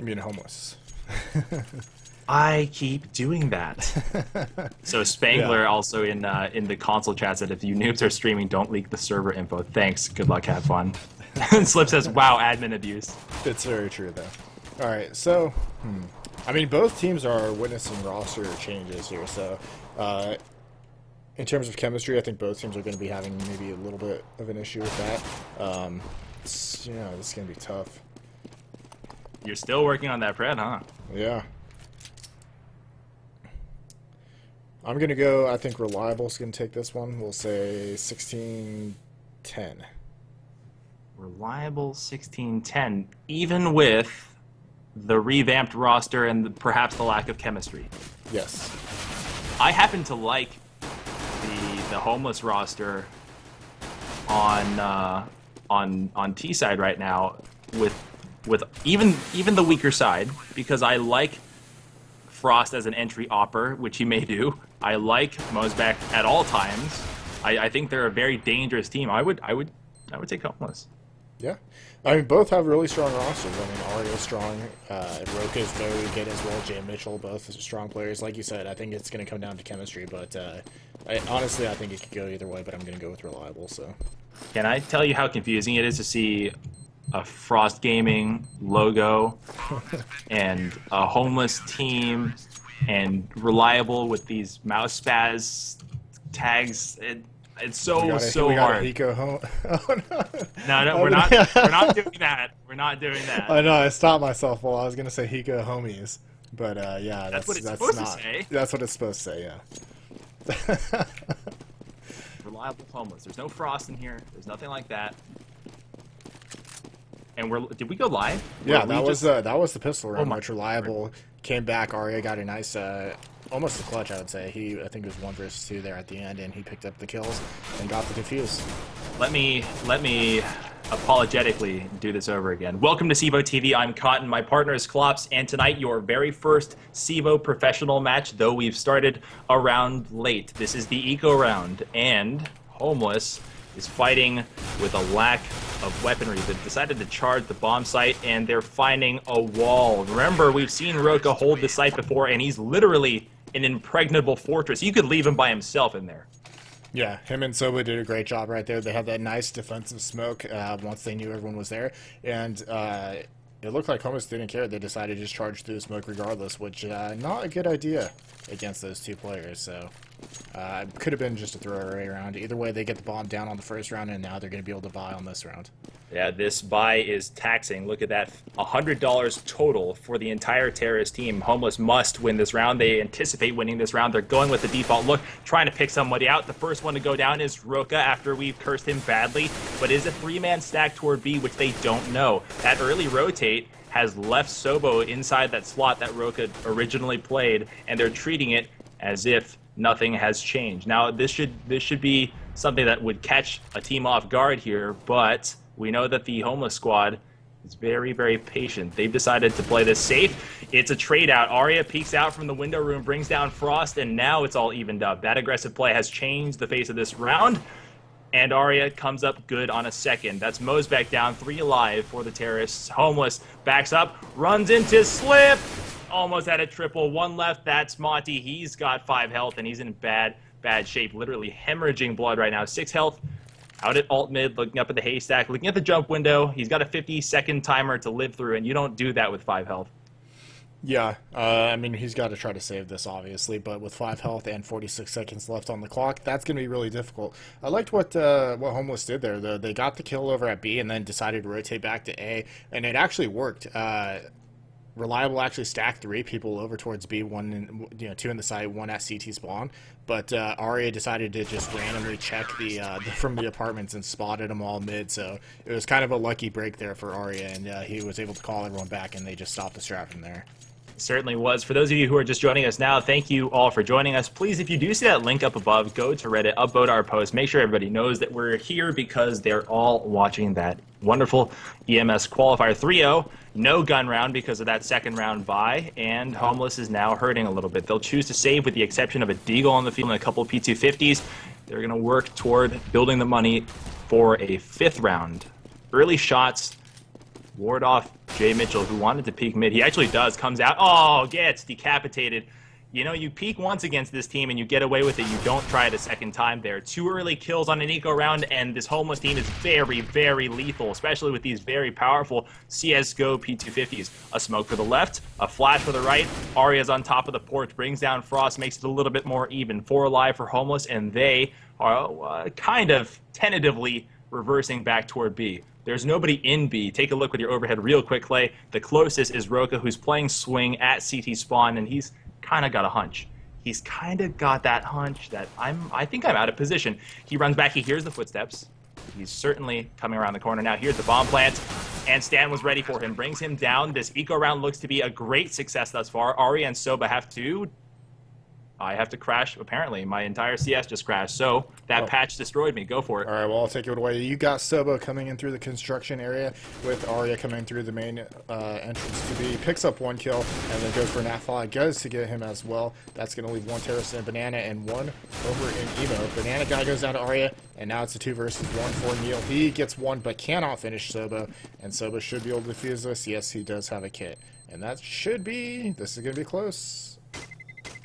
You mean homeless? I keep doing that. So Spangler Yeah. also in the console chat said, if you noobs are streaming, don't leak the server info. Thanks. Good luck. Have fun. And Slip says, wow, admin abuse. It's very true, though. All right, so, I mean, both teams are witnessing roster changes here. So, in terms of chemistry, I think both teams are going to be having maybe a little bit of an issue with that. This is going to be tough. You're still working on that Pred, huh? Yeah. I'm going to go, I think Reliable's going to take this one. We'll say 16-10. Reliable 16-10, even with the revamped roster and perhaps the lack of chemistry. Yes. I happen to like the homeless roster on T side right now with even the weaker side, because I like Frost as an entry opper, which he may do. I like Mosbeck at all times. I think they're a very dangerous team. I would take homeless. Yeah. I mean, both have really strong rosters. I mean, Ario's strong. Roka's very good as well. Jay Mitchell, both strong players. Like you said, I think it's going to come down to chemistry, but honestly, I think it could go either way, but I'm going to go with Reliable. So, can I tell you how confusing it is to see a Frost Gaming logo and a homeless team and Reliable with these mouse spaz tags? It's so hard. We got a Hiko home. Oh, no. No, we're not doing that. We're not doing that. I know. I stopped myself. Well, I was gonna say Hiko homies, but yeah, that's what it's supposed to say. That's what it's supposed to say. Yeah. Reliable homeless. There's no Frost in here. There's nothing like that. And did we go live? Yeah, that was the pistol round. Much Reliable came back. Arya got a nice. Almost a clutch, I would say. I think it was 1 versus 2 there at the end, and he picked up the kills and got the defuse. Let me apologetically do this over again. Welcome to CEVO TV. I'm Cotton. My partner is Klops, and tonight your very first CEVO professional match, though we've started a round late. This is the Eco round, and Homeless is fighting with a lack of weaponry. They've decided to charge the bomb site, and they're finding a wall. Remember, we've seen Roka hold the site before, and he's literally an impregnable fortress. You could leave him by himself in there. Yeah, him and Soba did a great job right there. They had that nice defensive smoke once they knew everyone was there, and it looked like Homeless didn't care. They decided to just charge through the smoke regardless, which not a good idea against those two players. So could have been just a throwaway round. Either way, they get the bomb down on the first round, and now they're going to be able to buy on this round. Yeah, this buy is taxing. Look at that, $100 total for the entire Terrorist team. Homeless must win this round. They anticipate winning this round. They're going with the default look, trying to pick somebody out. The first one to go down is Roka after we've cursed him badly, but is a 3-man stack toward B, which they don't know. That early rotate has left Sobo inside that slot that Roka originally played, and they're treating it as if nothing has changed. Now, this should be something that would catch a team off guard here, but we know that the Homeless squad is very, very patient. They've decided to play this safe. It's a trade out. Arya peeks out from the window room, brings down Frost, and now it's all evened up. That aggressive play has changed the face of this round, and Arya comes up good on a second. That's Mosbeck down, 3 alive for the Terrorists. Homeless backs up, runs into Slip. Almost had a triple. 1 left. That's Monty. He's got 5 health, and he's in bad shape. Literally hemorrhaging blood right now. 6 health. Out at alt mid, looking up at the haystack, looking at the jump window. He's got a 50-second timer to live through, and you don't do that with 5 health. Yeah, I mean, he's got to try to save this, obviously, but with 5 health and 46 seconds left on the clock, that's going to be really difficult. I liked what Homeless did there, though. They got the kill over at B and then decided to rotate back to A, and it actually worked. Reliable actually stacked 3 people over towards B, 2 in the site, 1 at CT spawn. But Arya decided to just randomly check from the apartments and spotted them all mid. So it was kind of a lucky break there for Arya, and he was able to call everyone back, and they just stopped the strat from there. Certainly was. For those of you who are just joining us now, thank you all for joining us. Please, if you do see that link up above, go to Reddit, upvote our post. Make sure everybody knows that we're here because they're all watching that wonderful EMS qualifier 3-0. No gun round because of that second round bye, and Homeless is now hurting a little bit. They'll choose to save with the exception of a Deagle on the field and a couple of P250s. They're going to work toward building the money for a 5th round. Early shots ward off Jay Mitchell, who wanted to peek mid. He actually does, comes out, oh, gets decapitated. You know, you peek once against this team and you get away with it. You don't try it a second time there. 2 early kills on an eco round, and this Homeless team is very, very lethal, especially with these very powerful CSGO P250s. A smoke for the left, a flash for the right. Arya's on top of the porch, brings down Frost, makes it a little bit more even. 4 alive for Homeless, and they are kind of tentatively reversing back toward B. There's nobody in B. Take a look with your overhead real quick, Clay. The closest is Roka, who's playing swing at CT spawn, and he's kind of got a hunch. He's kind of got that hunch that I think I'm out of position. He runs back, he hears the footsteps. He's certainly coming around the corner now. Here's the bomb plant, and Stan was ready for him. Brings him down. This eco round looks to be a great success thus far. Ari and Soba have to... I have to crash, apparently. My entire CS just crashed, so that patch destroyed me. Go for it. All right, well, I'll take it away. You got Sobo coming in through the construction area with Arya coming through the main entrance to B. Picks up 1 kill and then goes for an Nat-Fly. Goes to get him as well. That's going to leave 1 terrorist and Banana and 1 over in Evo. Banana guy goes down to Arya, and now it's a 2 versus 1 for Neil. He gets 1 but cannot finish Sobo, and Sobo should be able to defuse this. Yes, he does have a kit. And that should be... This is going to be close.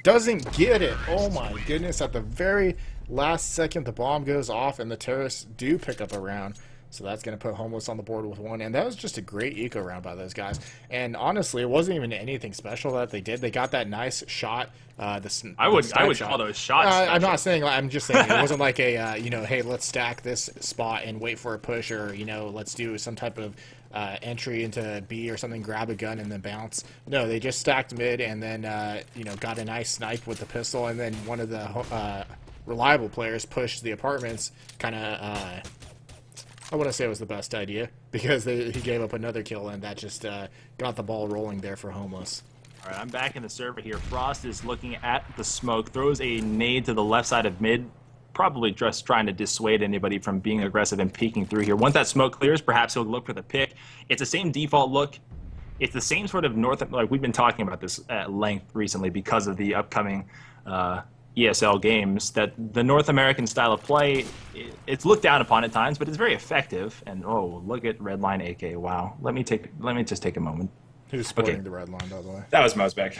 Doesn't get it. Oh my goodness. At the very last second, the bomb goes off and the terrorists do pick up a round. So that's going to put Homeless on the board with 1. And that was just a great eco round by those guys. And honestly, it wasn't even anything special that they did. They got that nice shot. I would call those shots. I'm not saying, I'm just saying it wasn't like a, you know, hey, let's stack this spot and wait for a push, or, you know, let's do some type of entry into B or something, grab a gun and then bounce. No, they just stacked mid and then, you know, got a nice snipe with the pistol, and then one of the reliable players pushed the apartments, kind of, I wouldn't say it was the best idea, because he gave up another kill, and that just got the ball rolling there for Homeless. All right, I'm back in the server here. Frost is looking at the smoke, throws a nade to the left side of mid, probably just trying to dissuade anybody from being aggressive and peeking through here. Once that smoke clears, perhaps he'll look for the pick. It's the same default look. It's the same sort of like we've been talking about this at length recently because of the upcoming ESL games, that the North American style of play, it's looked down upon at times, but it's very effective. And oh, look at Redline AK. Wow. Let me just take a moment. Who's sporting the red line, by the way? That was Mosbeck.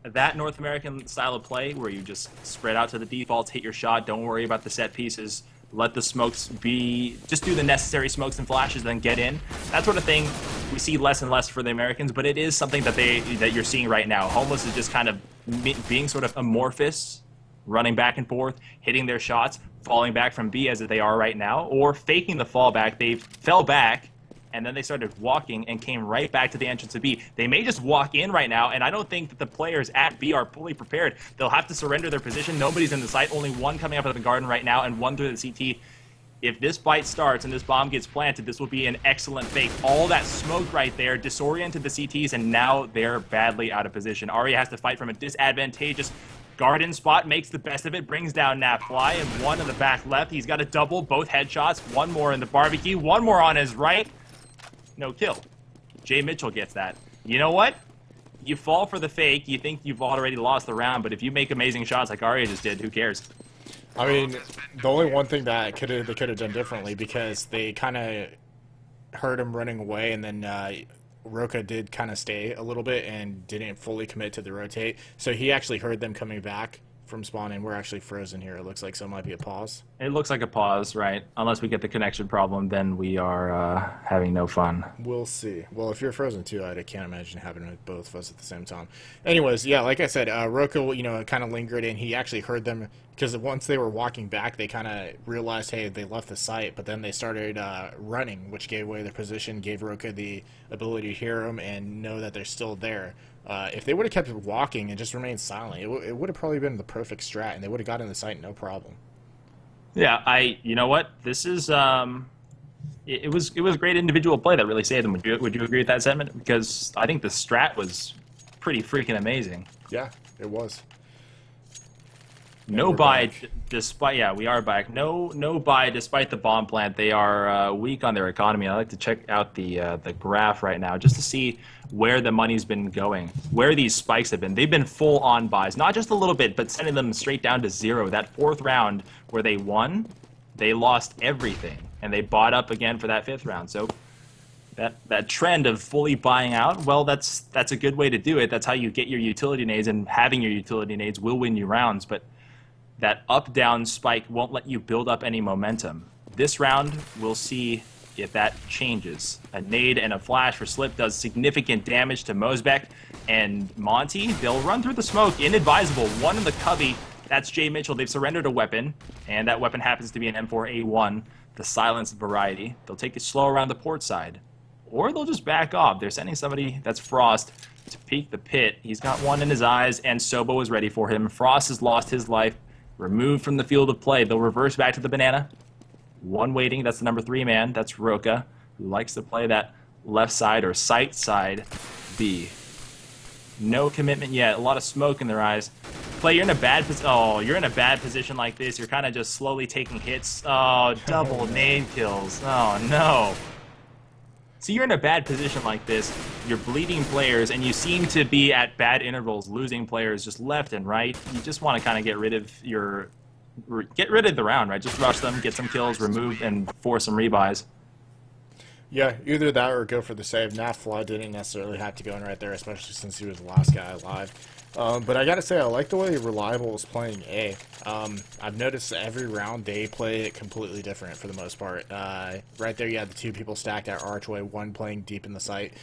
That North American style of play where you just spread out to the defaults, hit your shot, don't worry about the set pieces, let the smokes be, just do the necessary smokes and flashes, then get in. That sort of thing we see less and less for the Americans, but it is something that you're seeing right now. Homeless is just kind of being sort of amorphous, running back and forth, hitting their shots, falling back from B as they are right now, or faking the fallback. They fell back, and then they started walking and came right back to the entrance of B. They may just walk in right now, and I don't think that the players at B are fully prepared. They'll have to surrender their position. Nobody's in the site. Only 1 coming up out of the garden right now, and 1 through the CT. If this fight starts and this bomb gets planted, this will be an excellent fake. All that smoke right there disoriented the CTs, and now they're badly out of position. Arya has to fight from a disadvantageous garden spot, makes the best of it, brings down Nat-Fly, and 1 in the back left. He's got a double, both headshots, 1 more in the barbecue, 1 more on his right. No kill. Jay Mitchell gets that. You know what? You fall for the fake, you think you've already lost the round, but if you make amazing shots like Arya just did, who cares? I mean, the only one thing that they could have done differently, because they kind of heard him running away, and then Roka did kind of stay a little bit and didn't fully commit to the rotate. So he actually heard them coming back from spawn, and we're actually frozen here. It looks like, so it might be a pause. It looks like a pause, right? Unless we get the connection problem, then we are having no fun. We'll see. Well, if you're frozen too, I can't imagine having it with both of us at the same time. Anyways, yeah, like I said, Roka, you know, kind of lingered, and he actually heard them, because once they were walking back, they kind of realized, hey, they left the site, but then they started running, which gave away their position, gave Roka the ability to hear them and know that they're still there. If they would have kept walking and just remained silent, it would have probably been the perfect strat, and they would have gotten the site no problem. Yeah, you know what? This is it was great individual play that really saved them. Would you agree with that sentiment? Because I think the strat was pretty freaking amazing. Yeah, it was. No buy, despite we are back. No buy, despite the bomb plant. They are weak on their economy. I like to check out the graph right now just to see where the money's been going, where these spikes have been. They've been full on buys, not just a little bit, but sending them straight down to 0. That 4th round where they won, they lost everything, and they bought up again for that 5th round. So that trend of fully buying out, well, that's a good way to do it. That's how you get your utility nades, and having your utility nades will win you rounds, but that up-down spike won't let you build up any momentum. This round, we'll see if that changes. A nade and a flash for Slip does significant damage to Mosbeck and Monty. They'll run through the smoke, inadvisable. One in the cubby, that's Jay Mitchell. They've surrendered a weapon, and that weapon happens to be an M4A1, the silenced variety. They'll take it slow around the port side, or they'll just back off. They're sending somebody, that's Frost, to peek the pit. He's got one in his eyes, and Sobo is ready for him. Frost has lost his life, removed from the field of play. They'll reverse back to the banana. One waiting, that's the number 3 man. That's Roka, who likes to play that left side or sight side B. No commitment yet. A lot of smoke in their eyes. Play, you're in a bad position. Oh, you're in a bad position like this. You're kind of just slowly taking hits. Oh, double nade kills. Oh, no. So you're in a bad position like this. You're bleeding players, and you seem to be at bad intervals, losing players just left and right. You just want to kind of get rid of the round, right? Just rush them, get some kills, remove, and force some rebuys. Yeah, either that or go for the save. Nafly didn't necessarily have to go in right there, especially since he was the last guy alive. But I gotta say, I like the way Reliable is playing A. I've noticed every round they play it completely different for the most part. Right there, you had the 2 people stacked at Archway, one playing deep in the site,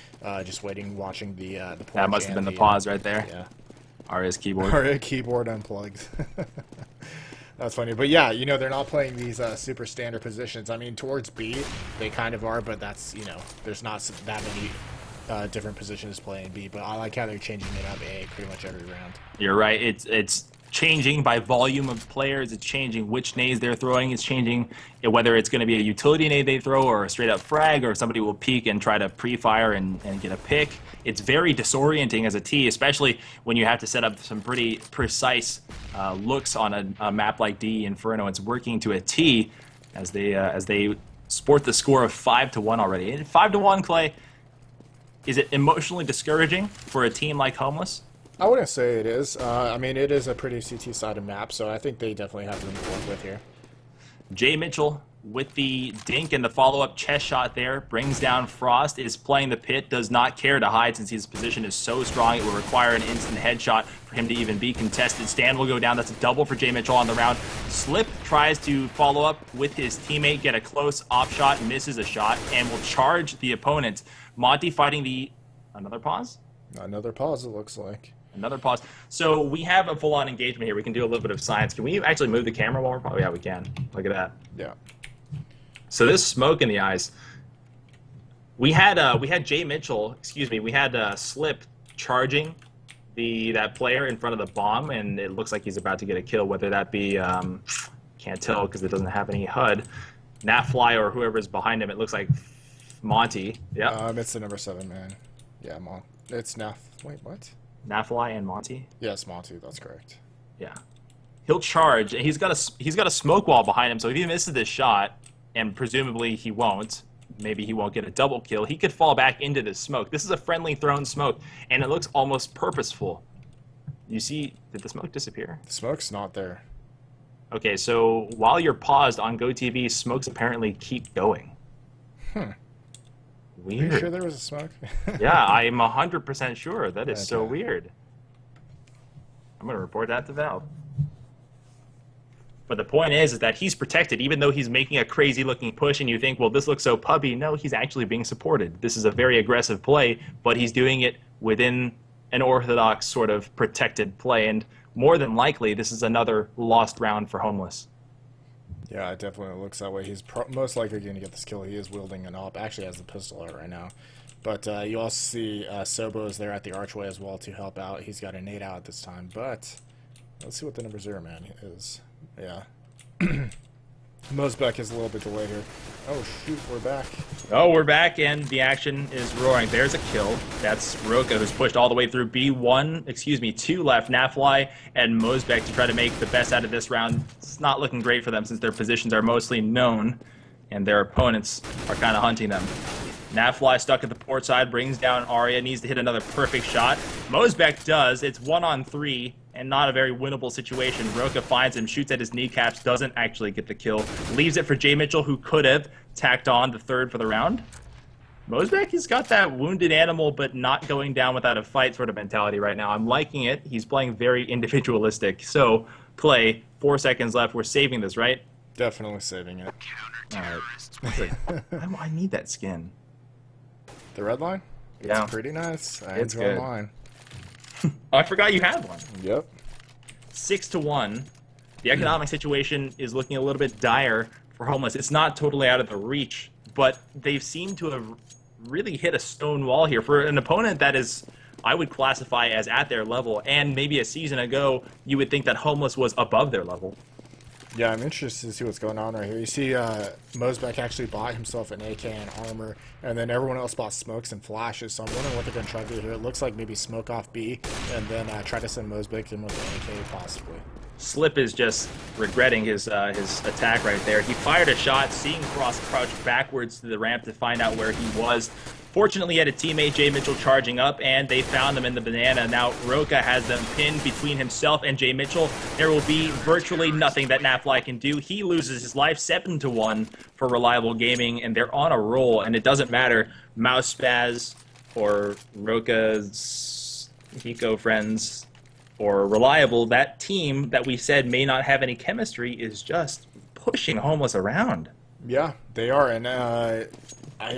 just waiting, watching the porch. That must have been the pause right there. Yeah. Aria's keyboard. Aria keyboard unplugged. That's funny. But yeah, you know, they're not playing these super standard positions. I mean, towards B, they kind of are, but that's, you know, there's not that many different positions playing B. But I like how they're changing it up A pretty much every round. You're right. It's changing by volume of players. It's changing which nades they're throwing. It's changing whether it's going to be a utility nade they throw or a straight-up frag, or somebody will peek and try to pre-fire and get a pick. It's very disorienting as a T, especially when you have to set up some pretty precise looks on a map like D Inferno. It's working to a T as they sport the score of 5-1 already. And 5-1, Clay, is it emotionally discouraging for a team like Homeless? I wouldn't say it is. I mean, it is a pretty CT-sided map, so I think they definitely have room to work with here. Jay Mitchell with the dink and the follow-up chest shot there brings down Frost, is playing the pit, does not care to hide since his position is so strong. It will require an instant headshot for him to even be contested. Stand will go down. That's a double for Jay Mitchell on the round. Slip tries to follow up with his teammate, get a close off shot, misses a shot, and will charge the opponent. Monty fighting the... Another pause? Another pause, it looks like. Another pause. So we have a full-on engagement here. We can do a little bit of science. Can we actually move the camera while we're... Oh, yeah, we can. Look at that. Yeah. So this smoke in the eyes. We had Jay Mitchell, excuse me, we had Slip charging that player in front of the bomb, and it looks like he's about to get a kill, whether that be, can't tell because it doesn't have any HUD, Nafly or whoever's behind him. It looks like Monty. Yeah. It's the number 7 man. Yeah, it's Naf. Wait, what? Nafly and Monty? Yes, Monty, that's correct. Yeah. He'll charge, and he's got a smoke wall behind him, so if he misses this shot, and presumably he won't, maybe he won't get a double kill, he could fall back into this smoke. This is a friendly thrown smoke, and it looks almost purposeful. You see, did the smoke disappear? The smoke's not there. Okay, so while you're paused on GoTV, smokes apparently keep going. Weird. Are you sure there was a smoke? Yeah, I'm 100% sure. That is okay. so weird. I'm going to report that to Valve. But the point is that he's protected, even though he's making a crazy-looking push, and you think, well, this looks so pubby. No, he's actually being supported. This is a very aggressive play, but he's doing it within an orthodox sort of protected play, and more than likely, this is another lost round for Homeless. Yeah, it definitely looks that way. He's most likely going to get this kill. He is wielding an AWP. Actually has the pistol out right now. But you also see Sobo is there at the archway as well to help out. He's got a nade out at this time. But let's see what the number 0 man is. Yeah. Mosbeck is a little bit delayed here. Oh, shoot, we're back. Oh, we're back, and the action is roaring. There's a kill. That's Roka, who's pushed all the way through B1, excuse me, 2 left. Nafly and Mosbeck to try to make the best out of this round. It's not looking great for them since their positions are mostly known, and their opponents are kind of hunting them. Nafly stuck at the port side, brings down Arya, needs to hit another perfect shot. Mosbeck does. It's 1-on-3, and not a very winnable situation. Roka finds him, shoots at his kneecaps, doesn't actually get the kill. Leaves it for Jay Mitchell, who could have tacked on the 3rd for the round. Mosbeck has got that wounded animal but not going down without a fight sort of mentality right now. I'm liking it. He's playing very individualistic. So, Clay, 4 seconds left. We're saving this, right? Definitely saving it. All right. I need that skin. The red line? Yeah. It's pretty nice. It's enjoy good. mine. Oh, I forgot you had one. Yep. 6-1. The economic situation is looking a little bit dire for Homeless. It's not totally out of the reach, but they've seemed to have really hit a stone wall here for an opponent that is, I would classify as at their level, and maybe a season ago you would think that Homeless was above their level. Yeah, I'm interested to see what's going on right here. You see Mosbeck actually bought himself an AK and armor, and then everyone else bought smokes and flashes, so I'm wondering what they're going to try to do here. It looks like maybe smoke off B, and then try to send Mosbeck in with an AK possibly. Slip is just regretting his attack right there. He fired a shot, seeing Frost crouch backwards to the ramp to find out where he was. Fortunately, he had a teammate, Jay Mitchell, charging up, and they found him in the banana. Now, Roka has them pinned between himself and Jay Mitchell. There will be virtually nothing that Nafly can do. He loses his life 7-1 for Reliable Gaming, and they're on a roll, and it doesn't matter. Mouse Spaz or Roka's Hiko friends or Reliable, that team that we said may not have any chemistry is just pushing Homeless around. Yeah, they are, and I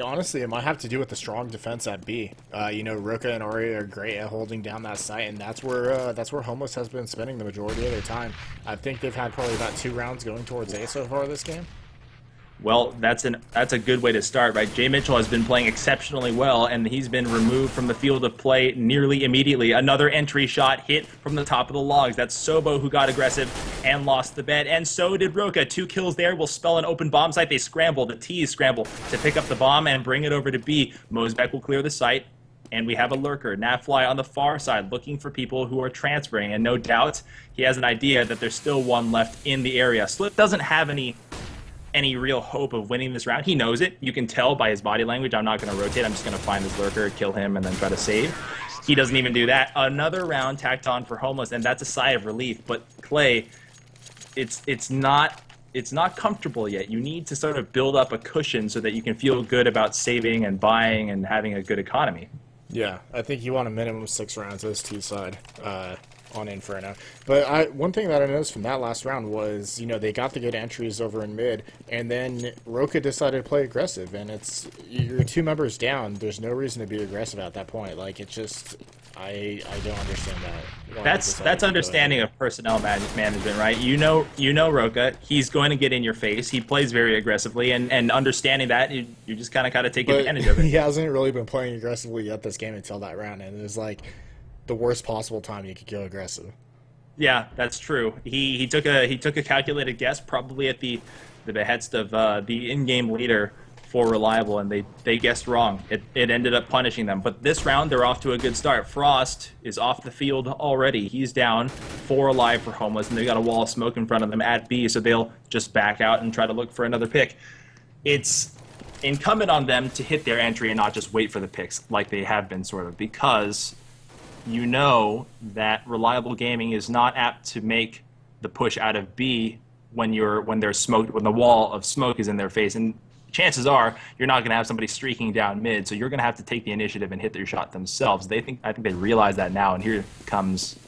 honestly, it might have to do with the strong defense at B. You know, Roka and Ari are great at holding down that site, and that's where Homeless has been spending the majority of their time. I think they've had probably about 2 rounds going towards A so far this game. Well, that's a good way to start, right? Jay Mitchell has been playing exceptionally well, and he's been removed from the field of play nearly immediately. Another entry shot hit from the top of the logs. That's Sobo who got aggressive and lost the bet, and so did Roka. 2 kills there will spell an open bomb site. They scramble, the T's scramble to pick up the bomb and bring it over to B. Mosbeck will clear the site, and we have a lurker, Nafly, on the far side, looking for people who are transferring, and no doubt he has an idea that there's still one left in the area. Slip doesn't have any real hope of winning this round. He knows it. You can tell by his body language. I'm not going to rotate. I'm just going to find this lurker, kill him, and then try to save. He doesn't even do that. Another round tacked on for Homeless, and that's a sigh of relief. But Clay, it's not comfortable yet. You need to sort of build up a cushion so that you can feel good about saving and buying and having a good economy. Yeah, I think you want a minimum of 6 rounds this T side. On Inferno. But one thing that I noticed from that last round was, you know, they got the good entries over in mid, and then Roka decided to play aggressive, and you're 2 members down. There's no reason to be aggressive at that point. Like, it's just, I don't understand that. That's understanding of personnel management, right? You know Roka. He's going to get in your face. He plays very aggressively, and understanding that, you just kind of got to take advantage of it. He hasn't really been playing aggressively yet this game until that round, and it was like the worst possible time you could go aggressive. Yeah, that's true. He took a calculated guess, probably at the behest of the in-game leader for Reliable, and they guessed wrong. It ended up punishing them. But this round, they're off to a good start. Frost is off the field already. He's down, 4 alive for Homeless, and they've got a wall of smoke in front of them at B, so they'll just back out and try to look for another pick. It's incumbent on them to hit their entry and not just wait for the picks like they have been, sort of, because you know that Reliable Gaming is not apt to make the push out of B when there's smoke, when the wall of smoke is in their face, and chances are you're not going to have somebody streaking down mid, so you're going to have to take the initiative and hit their shot themselves. I think they realize that now, and here comes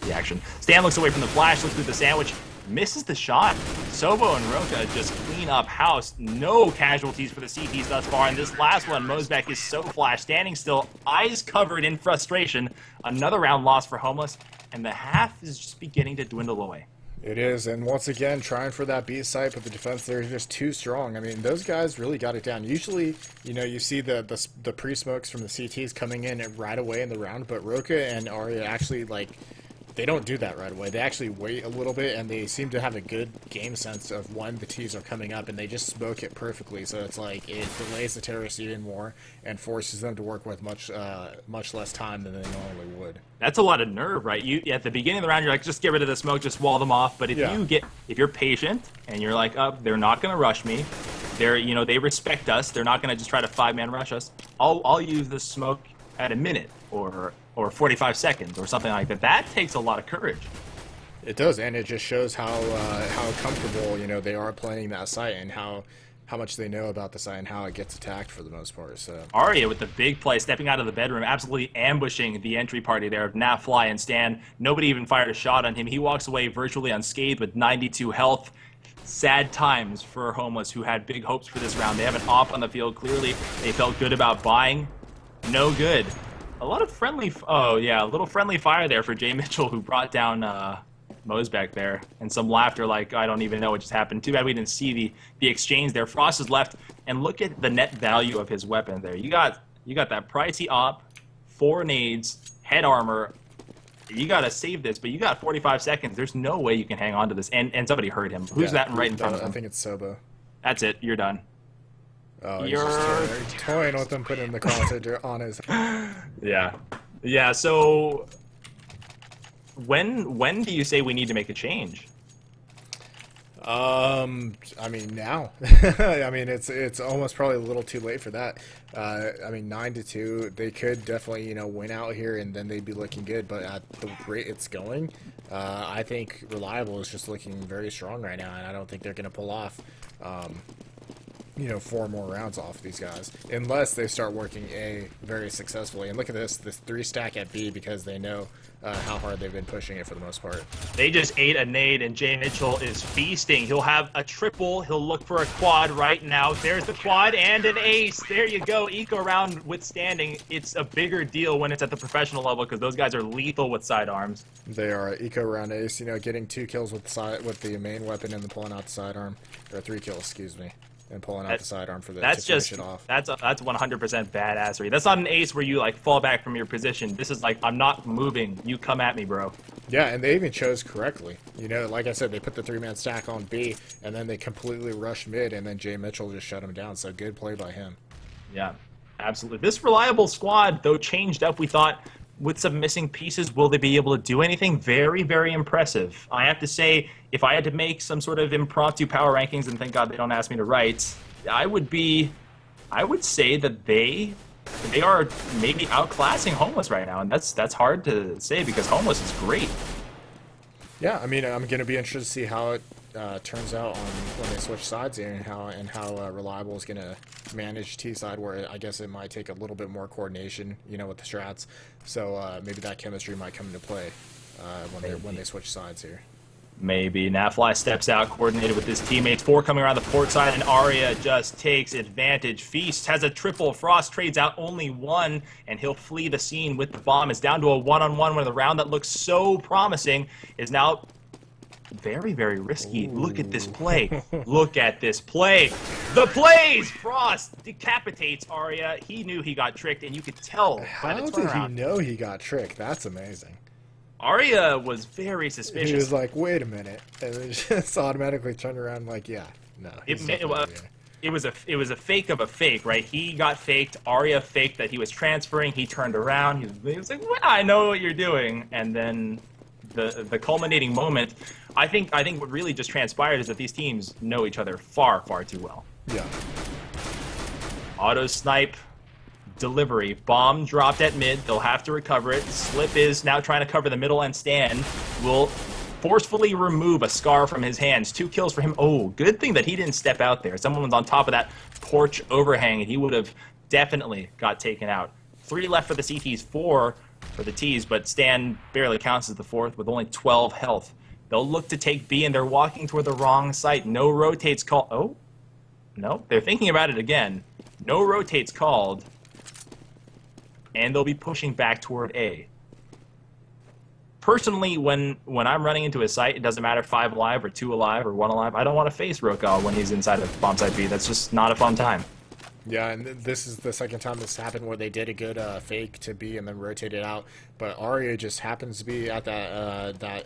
the action. Stan looks away from the flash, looks through the sandwich, misses the shot. Sobo and Roka just clean up house. No casualties for the CTs thus far. And this last one, Mosbeck is so flash, standing still, eyes covered in frustration. Another round lost for Homeless, and the half is just beginning to dwindle away. It is, and once again, trying for that B site, but the defense there is just too strong. I mean, those guys really got it down. Usually, you know, you see the pre-smokes from the CTs coming in right away in the round, but Roka and Arya actually, like, they don't do that right away. They actually wait a little bit, and they seem to have a good game sense of when the T's are coming up, and they just smoke it perfectly. So it's like it delays the terrorists even more and forces them to work with much less time than they normally would. That's a lot of nerve, right? At the beginning of the round, you're like, just get rid of the smoke, just wall them off. But if you're patient and you're like, oh, they're not going to rush me. They respect us. They're not going to just try to 5-man rush us. I'll use the smoke at a minute or 45 seconds or something like that. That takes a lot of courage. It does, and it just shows how comfortable they are playing that site and how how much they know about the site and how it gets attacked for the most part. So Arya with the big play, stepping out of the bedroom, absolutely ambushing the entry party there of Nafly and Stan. Nobody even fired a shot on him. He walks away virtually unscathed with 92 health. Sad times for Homeless, who had big hopes for this round. They have an op on the field. Clearly, they felt good about buying. No good. A lot of friendly... Oh, yeah, a little friendly fire there for Jay Mitchell, who brought down Mosbeck there. And some laughter like, I don't even know what just happened. Too bad we didn't see the exchange there. Frost is left, and look at the net value of his weapon there. You got that pricey op, 4 nades, head armor. You got to save this, but you got 45 seconds. There's no way you can hang on to this. And somebody hurt him. Who's that right in front of him? I think it's CEVO. That's it. You're done. Oh, you're just toying with him, putting the concentrator on his... Yeah. Yeah, so... When do you say we need to make a change? I mean, now. I mean, it's almost probably a little too late for that. I mean, 9-2, they could definitely, you know, win out here, and then they'd be looking good. But at the rate it's going, I think Reliable is just looking very strong right now, and I don't think they're going to pull off, you know, 4 more rounds off these guys, unless they start working A very successfully. And look at this 3-stack at B, because they know how hard they've been pushing it for the most part. They just ate a nade, and Jay Mitchell is feasting. He'll have a triple. He'll look for a quad right now. There's the quad and an ace. There you go. Eco round withstanding. It's a bigger deal when it's at the professional level, because those guys are lethal with sidearms. They are eco round ace. You know, getting 2 kills with the main weapon and then pulling out the sidearm, or 3 kills, excuse me. And pulling out the sidearm for the to finish it off. That's 100% badassery. That's not an ace where you like fall back from your position. This is like, I'm not moving. You come at me, bro. Yeah, and they even chose correctly. You know, like I said, they put the 3-man stack on B, and then they completely rushed mid, and then Jay Mitchell just shut him down. So good play by him. Yeah, absolutely. This Reliable squad, though changed up, we thought, with some missing pieces, will they be able to do anything? Very, very impressive. I have to say, if I had to make some sort of impromptu power rankings, and thank God they don't ask me to write, I would say that they are maybe outclassing Homeless right now, and that's hard to say because Homeless is great. Yeah, I mean, I'm going to be interested to see how it turns out on when they switch sides here, and how Reliable is going to manage T side, where I guess it might take a little bit more coordination, you know, with the strats. So maybe that chemistry might come into play when they switch sides here. Maybe. Nafly steps out, coordinated with his teammates. 4 coming around the port side, and Arya just takes advantage. Feast has a triple. Frost trades out only 1, and he'll flee the scene with the bomb. It's down to a 1-on-1 when the round that looks so promising is now very, very risky. Ooh. Look at this play. Look at this play. The plays! Frost decapitates Arya. He knew he got tricked, and you could tell by the turnaround. How did he know he got tricked? That's amazing. Arya was very suspicious. He was like, wait a minute. And then just automatically turned around like, yeah, no. It was a fake of a fake, right? He got faked. Arya faked that he was transferring. He turned around. He was like, well, I know what you're doing. And then the culminating moment, I think what really just transpired is that these teams know each other far, far too well. Yeah. Auto snipe. Delivery. Bomb dropped at mid. They'll have to recover it. Slip is now trying to cover the middle, and Stan will forcefully remove a scar from his hands. 2 kills for him. Oh, good thing that he didn't step out there. Someone was on top of that porch overhang, and he would have definitely got taken out. 3 left for the CTs, 4 for the Ts, but Stan barely counts as the 4th with only 12 health. They'll look to take B, and they're walking toward the wrong site. No rotates called. Oh, no. They're thinking about it again. No rotates called. And they'll be pushing back toward A. Personally, when I'm running into a site, it doesn't matter 5 alive or 2 alive or 1 alive. I don't want to face Roka when he's inside of bomb site B. That's just not a fun time. Yeah, and this is the second time this happened where they did a good fake to B and then rotated out. But Arya just happens to be at that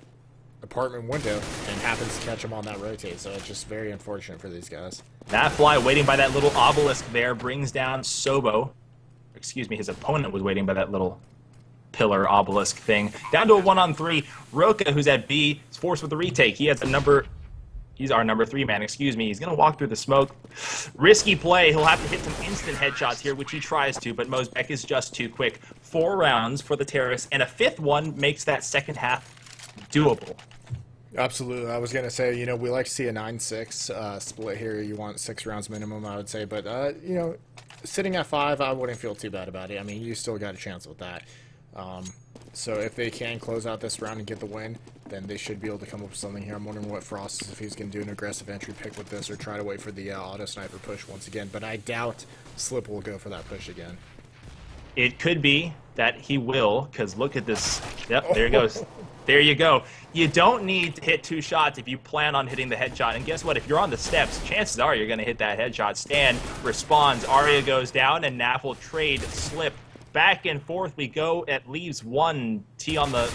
apartment window and happens to catch him on that rotate. So it's just very unfortunate for these guys. Nafly waiting by that little obelisk there brings down CEVO. Excuse me, his opponent was waiting by that little pillar obelisk thing. Down to a 1-on-3. Roka, who's at B, is forced with the retake. He's our number 3 man, excuse me. He's going to walk through the smoke. Risky play. He'll have to hit some instant headshots here, which he tries to, but Mosbeck is just too quick. 4 rounds for the terrorists, and a 5th one makes that second half doable. Absolutely. I was going to say, we like to see a 9-6 split here. You want 6 rounds minimum, I would say. But, sitting at 5, I wouldn't feel too bad about it. I mean, you still got a chance with that. So if they can close out this round and get the win, then they should be able to come up with something here. I'm wondering what Frost is, if he's going to do an aggressive entry pick with this or try to wait for the auto sniper push once again. But I doubt Slip will go for that push again. It could be that he will, because look at this. Yep, there it goes. There you go. You don't need to hit 2 shots if you plan on hitting the headshot. And guess what? If you're on the steps, chances are you're going to hit that headshot. Stan responds. Arya goes down, and Naf will trade Slip. Back and forth we go. It leaves 1 T on the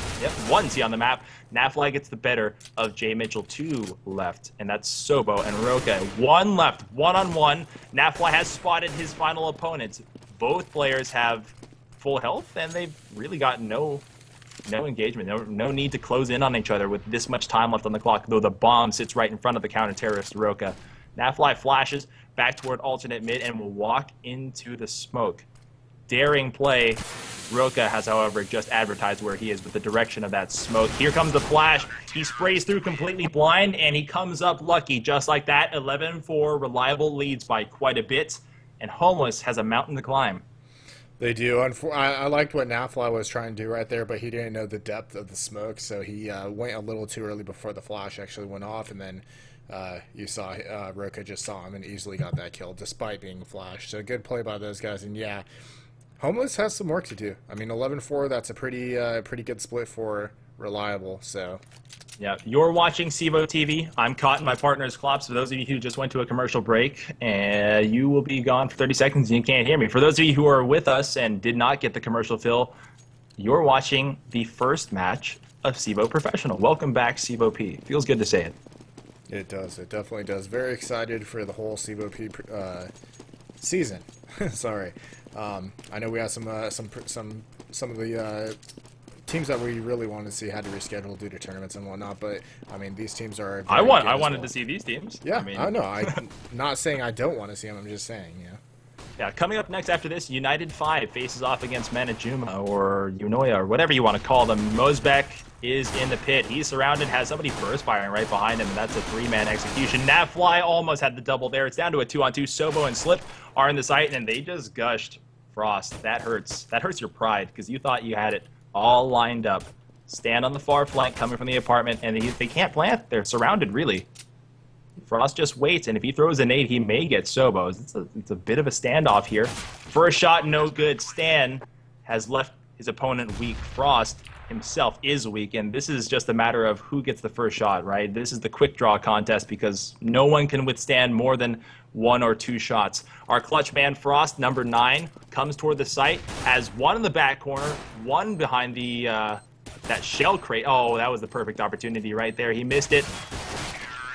map. Nafly gets the better of Jay Mitchell. 2 left, and that's Sobo and Roka. 1 left, 1-on-1. Nafly has spotted his final opponent. Both players have full health, and they've really got no engagement, no need to close in on each other with this much time left on the clock, though the bomb sits right in front of the counter-terrorist Roka. Nafly flashes back toward alternate mid and will walk into the smoke. Daring play. Roka has, however, just advertised where he is with the direction of that smoke. Here comes the flash. He sprays through completely blind, and he comes up lucky. Just like that, 11-4, Reliable leads by quite a bit, and Homeless has a mountain to climb. They do. I liked what Nafly was trying to do right there, but he didn't know the depth of the smoke, so he went a little too early before the flash actually went off, and then you saw Roka just saw him and easily got that kill despite being flashed. So good play by those guys, and yeah, Homeless has some work to do. I mean, 11-4, that's a pretty good split for Reliable, so... Yeah, you're watching CEVO TV. I'm caught in my partner's clops. For those of you who just went to a commercial break, you will be gone for 30 seconds and you can't hear me. For those of you who are with us and did not get the commercial fill, you're watching the first match of CEVO Professional. Welcome back, CEVO P. Feels good to say it. It does. It definitely does. Very excited for the whole CEVO P season. Sorry. I know we had some of the teams that we really wanted to see had to reschedule due to tournaments and whatnot, but I mean these teams are. I wanted to see these teams. Yeah, I know. I'm not saying I don't want to see them. I'm just saying, Yeah, coming up next after this, United 5 faces off against Manajuma or Unoya or whatever you want to call them. Mosbeck is in the pit. He's surrounded, has somebody burst firing right behind him, and that's a 3-man execution. Navfly almost had the double there. It's down to a 2-on-2. Sobo and Slip are in the site, and they just gushed Frost. That hurts. That hurts your pride because you thought you had it all lined up. Stand on the far flank coming from the apartment, and they can't plant. They're surrounded, really. Frost just waits, and if he throws a nade, he may get Sobos. It's a bit of a standoff here. First shot, no good. Stan has left his opponent weak. Frost himself is weak, and this is just a matter of who gets the first shot, right? This is the quick draw contest because no one can withstand more than 1 or 2 shots. Our clutch man, Frost, number 9, comes toward the site, has 1 in the back corner, 1 behind the that shell crate. Oh, that was the perfect opportunity right there. He missed it.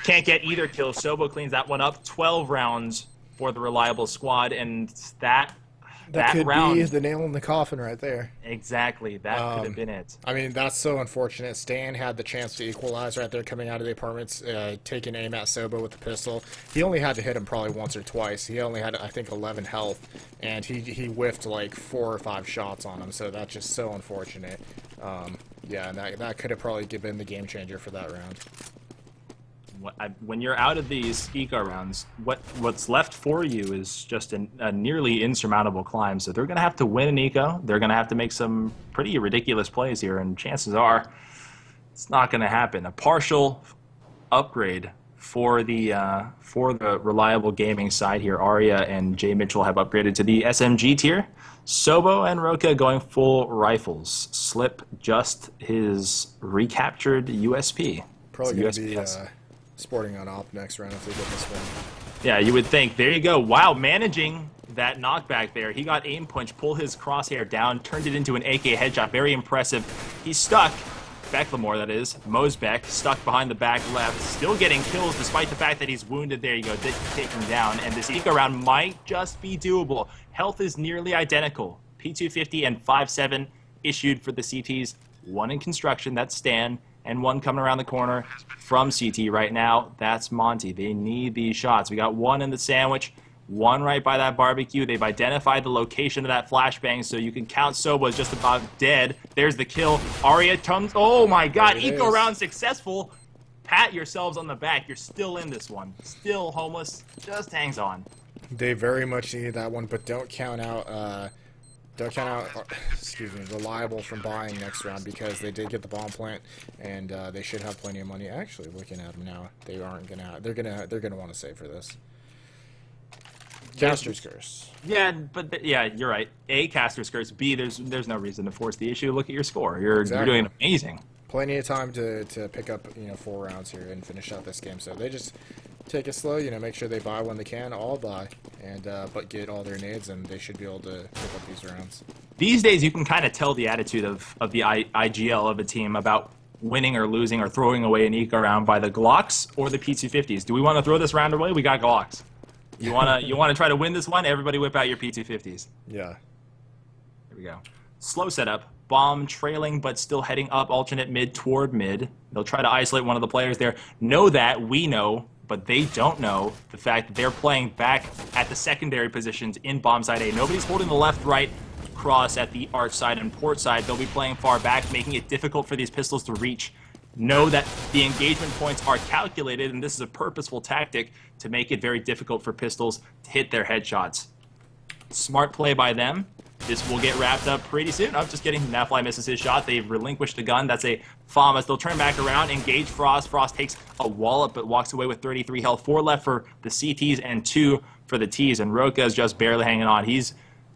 Can't get either kill. Sobo cleans that one up. 12 rounds for the Reliable squad, and that could round be the nail in the coffin right there. Exactly. That could have been it. I mean, that's so unfortunate. Stan had the chance to equalize right there coming out of the apartments, taking aim at Sobo with the pistol. He only had to hit him probably once or twice. He only had, I think, 11 health, and he whiffed like 4 or 5 shots on him, so that's just so unfortunate. Yeah, and that could have probably been the game changer for that round. When you're out of these eco rounds, what's left for you is just a nearly insurmountable climb. So they're going to have to win an eco. They're going to have to make some pretty ridiculous plays here, and chances are it's not going to happen. A partial upgrade for the Reliable Gaming side here. Arya and Jay Mitchell have upgraded to the SMG tier. Sobo and Roka going full rifles. Slip just his recaptured USP. Probably going to be sporting on op next round if they get this one. Yeah, you would think. There you go. Wow, managing that knockback there. He got aim punch, pull his crosshair down, turned it into an AK headshot. Very impressive. He's stuck. Becklemore, that is. Mosbeck, stuck behind the back left. Still getting kills despite the fact that he's wounded. There you go, taken down. And this eco round might just be doable. Health is nearly identical. P250 and 5.7 issued for the CTs. 1 in construction, that's Stan. And 1 coming around the corner from CT right now. That's Monty. They need these shots. We got 1 in the sandwich, 1 right by that barbecue. They've identified the location of that flashbang, so you can count Sobo as just about dead. There's the kill. Arya comes. Oh my God! Eco round successful. pat yourselves on the back. You're still in this one. Still Homeless just hangs on. They very much need that one, but don't count out, excuse me, Reliable from buying next round, because they did get the bomb plant, and they should have plenty of money. Actually, looking at them now, they aren't gonna. They're gonna want to save for this. Caster's Curse. Yeah, but yeah, you're right. A, Caster's Curse. B, there's no reason to force the issue. Look at your score. You're doing amazing. Plenty of time to pick up 4 rounds here and finish out this game. So they just take it slow. Make sure they buy when they can, all buy, and but get all their nades, and they should be able to pick up these rounds. These days, you can kind of tell the attitude of the IGL of a team about winning or losing or throwing away an eco round by the Glocks or the P250s. Do we want to throw this round away? We got Glocks. You wanna try to win this one? Everybody whip out your P250s. Yeah. Here we go. Slow setup. Bomb trailing, but still heading up alternate mid toward mid. They'll try to isolate one of the players there. Know that, we know, but they don't know the fact that they're playing back at the secondary positions in bomb side A. Nobody's holding the left-right cross at the arch side and port side. They'll be playing far back, making it difficult for these pistols to reach. Know that the engagement points are calculated, and this is a purposeful tactic to make it very difficult for pistols to hit their headshots. Smart play by them. This will get wrapped up pretty soon. I'm just kidding. Nafly misses his shot. They've relinquished the gun. That's a FAMAS. They'll turn back around, engage Frost. Frost takes a wallop, but walks away with 33 health. 4 left for the CTs and 2 for the Ts, and Roka is just barely hanging on. He's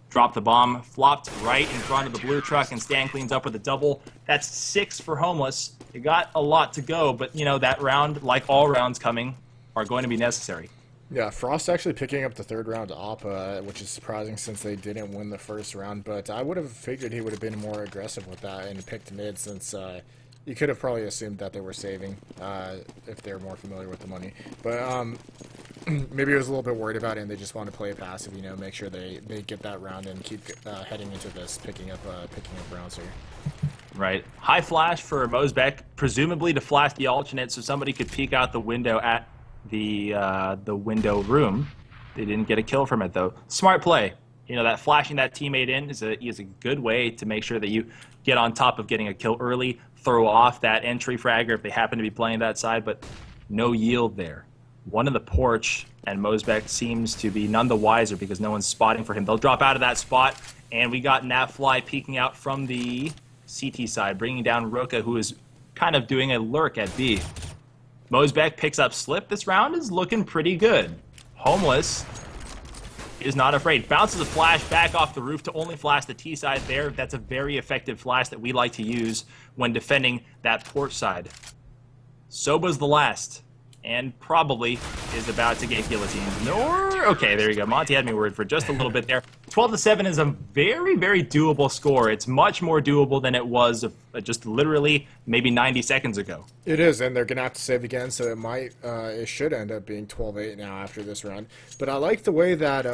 dropped the bomb, flopped right in front of the blue truck, and Stan cleans up with a double. That's 6 for Homeless. They got a lot to go, but, that round, like all rounds coming, are going to be necessary. Yeah, Frost actually picking up the 3rd round op, which is surprising since they didn't win the 1st round, but I would have figured he would have been more aggressive with that and picked mid, since you could have probably assumed that they were saving if they're more familiar with the money. But maybe he was a little bit worried about it, and they just want to play it passive, make sure they get that round and keep heading into this, picking up rounds here. Right. High flash for Mosbeck, presumably to flash the alternate so somebody could peek out the window at the window room. They didn't get a kill from it, though. Smart play. That flashing that teammate in is a good way to make sure that you get on top of getting a kill early, throw off that entry fragger if they happen to be playing that side, but no yield there. One in the porch, and Mosbeck seems to be none the wiser because no one's spotting for him. They'll drop out of that spot, and we got Nafly peeking out from the CT side, bringing down Roka, who is kind of doing a lurk at B. Mosbeck picks up Slip. This round is looking pretty good. Homeless is not afraid. Bounces a flash back off the roof to only flash the T side there. That's a very effective flash that we like to use when defending that port side. Soba's the last, and probably is about to get guillotined. Okay, there you go. Monty had me worried for just a little bit there. 12-7 is a very, very doable score. It's much more doable than it was just literally maybe 90 seconds ago. It is, and they're going to have to save again, so it should end up being 12-8 now after this round. But I like the way that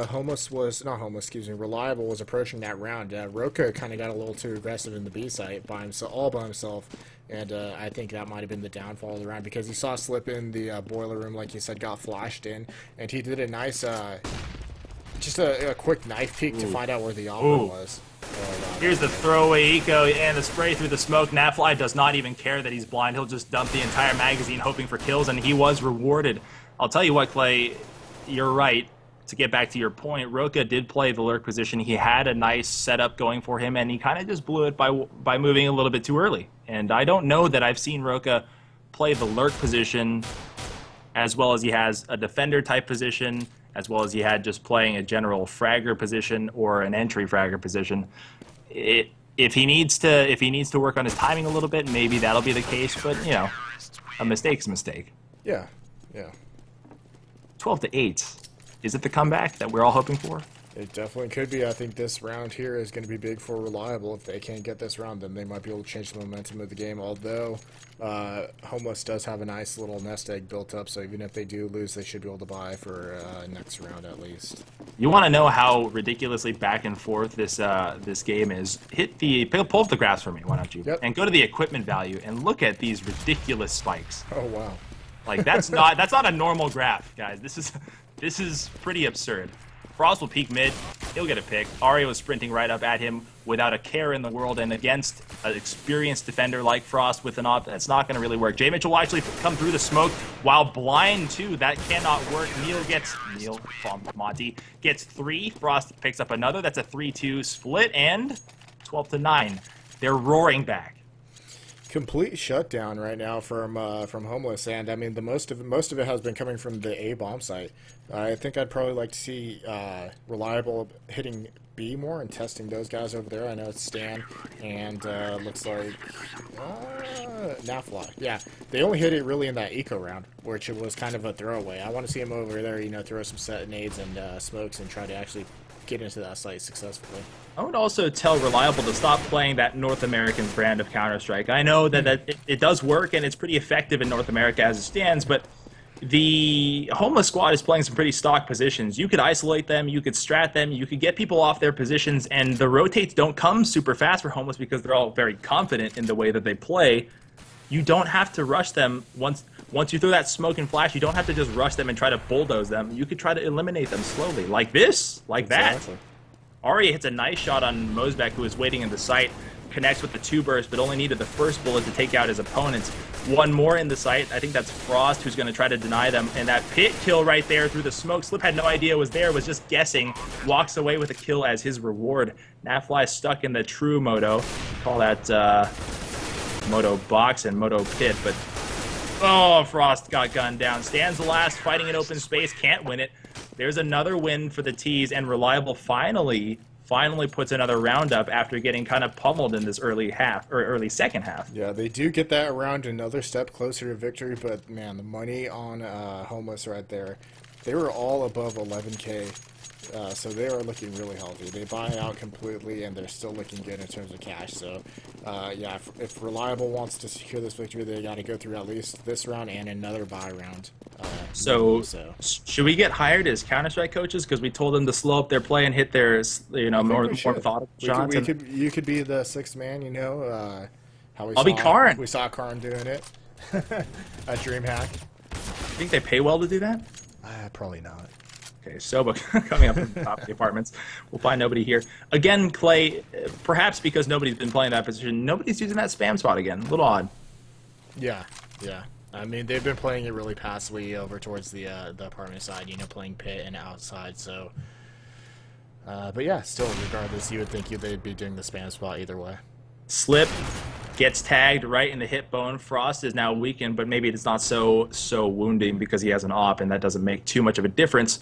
Reliable was approaching that round. Roka kind of got a little too aggressive in the B site all by himself. And I think that might have been the downfall of the round, because he saw Slip in the boiler room, like you said, got flashed in, and he did a nice, just a quick knife peek to find out where the opera was. Here's the throwaway eco and the spray through the smoke. Nafly does not even care that he's blind. He'll just dump the entire magazine hoping for kills, and he was rewarded. I'll tell you what, Clay, you're right. To get back to your point, Roka did play the lurk position. He had a nice setup going for him, and he kind of just blew it by moving a little bit too early. And I don't know that I've seen Roka play the lurk position as well as he has a defender type position, as well as he had just playing a general fragger position or an entry fragger position. If he needs to work on his timing a little bit, maybe that'll be the case. But a mistake's a mistake. Yeah. 12-8. Is it the comeback that we're all hoping for? It definitely could be. I think this round here is going to be big for Reliable. If they can't get this round, then they might be able to change the momentum of the game. Although Homeless does have a nice little nest egg built up, so even if they do lose, they should be able to buy for next round at least. You want to know how ridiculously back and forth this game is? Pull up the graphs for me, why don't you? Yep. And go to the equipment value and look at these ridiculous spikes. Oh wow! Like that's not a normal graph, guys. This is pretty absurd. Frost will peek mid. He'll get a pick. Aria was sprinting right up at him without a care in the world, and against an experienced defender like Frost with an op, that's not going to really work. J Mitchell will actually come through the smoke while blind, too. That cannot work. Monty gets 3. Frost picks up another. That's a 3-2 split, and 12-9. They're roaring back. Complete shutdown right now from Homeless, and I mean the most of it has been coming from the A bomb site. I think I'd probably like to see Reliable hitting B more and testing those guys over there. I know it's Stan and looks like Nafla. Yeah, they only hit it really in that eco round, which it was kind of a throwaway. I want to see him over there, you know, throw some set nades and smokes and try to actually get into that site successfully. I would also tell Reliable to stop playing that North American brand of Counter-Strike. I know that it does work and it's pretty effective in North America as it stands, but the Homeless squad is playing some pretty stock positions. You could isolate them, you could strat them, you could get people off their positions, and the rotates don't come super fast for Homeless because they're all very confident in the way that they play. You don't have to rush them once you throw that smoke and flash. You don't have to just rush them and try to bulldoze them. You could try to eliminate them slowly, like this, like that. Aria hits a nice shot on Mosbeck, who is waiting in the site, connects with the 2 burst, but only needed the first bullet to take out his opponents. One more in the site. I think that's Frost, who's going to try to deny them. And that pit kill right there through the smoke. Slip had no idea was there, was just guessing. Walks away with a kill as his reward. Nafly is stuck in the true moto. Call that moto box and moto pit, but oh, Frost got gunned down. Stands the last, fighting in open space, can't win it. There's another win for the T's, and Reliable finally puts another round up after getting kind of pummeled in this early second half. Yeah, they do get that round another step closer to victory, but man, the money on Homeless right there, they were all above 11K. So they are looking really healthy. They buy out completely, and they're still looking good in terms of cash. So, yeah, if Reliable wants to secure this victory, they got to go through at least this round and another buy round. So should we get hired as Counter-Strike coaches because we told them to slow up their play and hit their, you know, more methodical shots? You could be the 6th man, you know. I'll be Karn. We saw Karn doing it. A dream hack. You think they pay well to do that? Probably not. Okay, Soba coming up from the top of the apartments. We'll find nobody here. Again, Clay, perhaps because nobody's been playing that position, nobody's using that spam spot again. A little odd. Yeah. I mean, they've been playing it really passively over towards the apartment side, you know, playing pit and outside, so... but yeah, still, regardless, you would think they'd be doing the spam spot either way. Slip gets tagged right in the hip bone. Frost is now weakened, but maybe it's not so wounding because he has an op, and that doesn't make too much of a difference.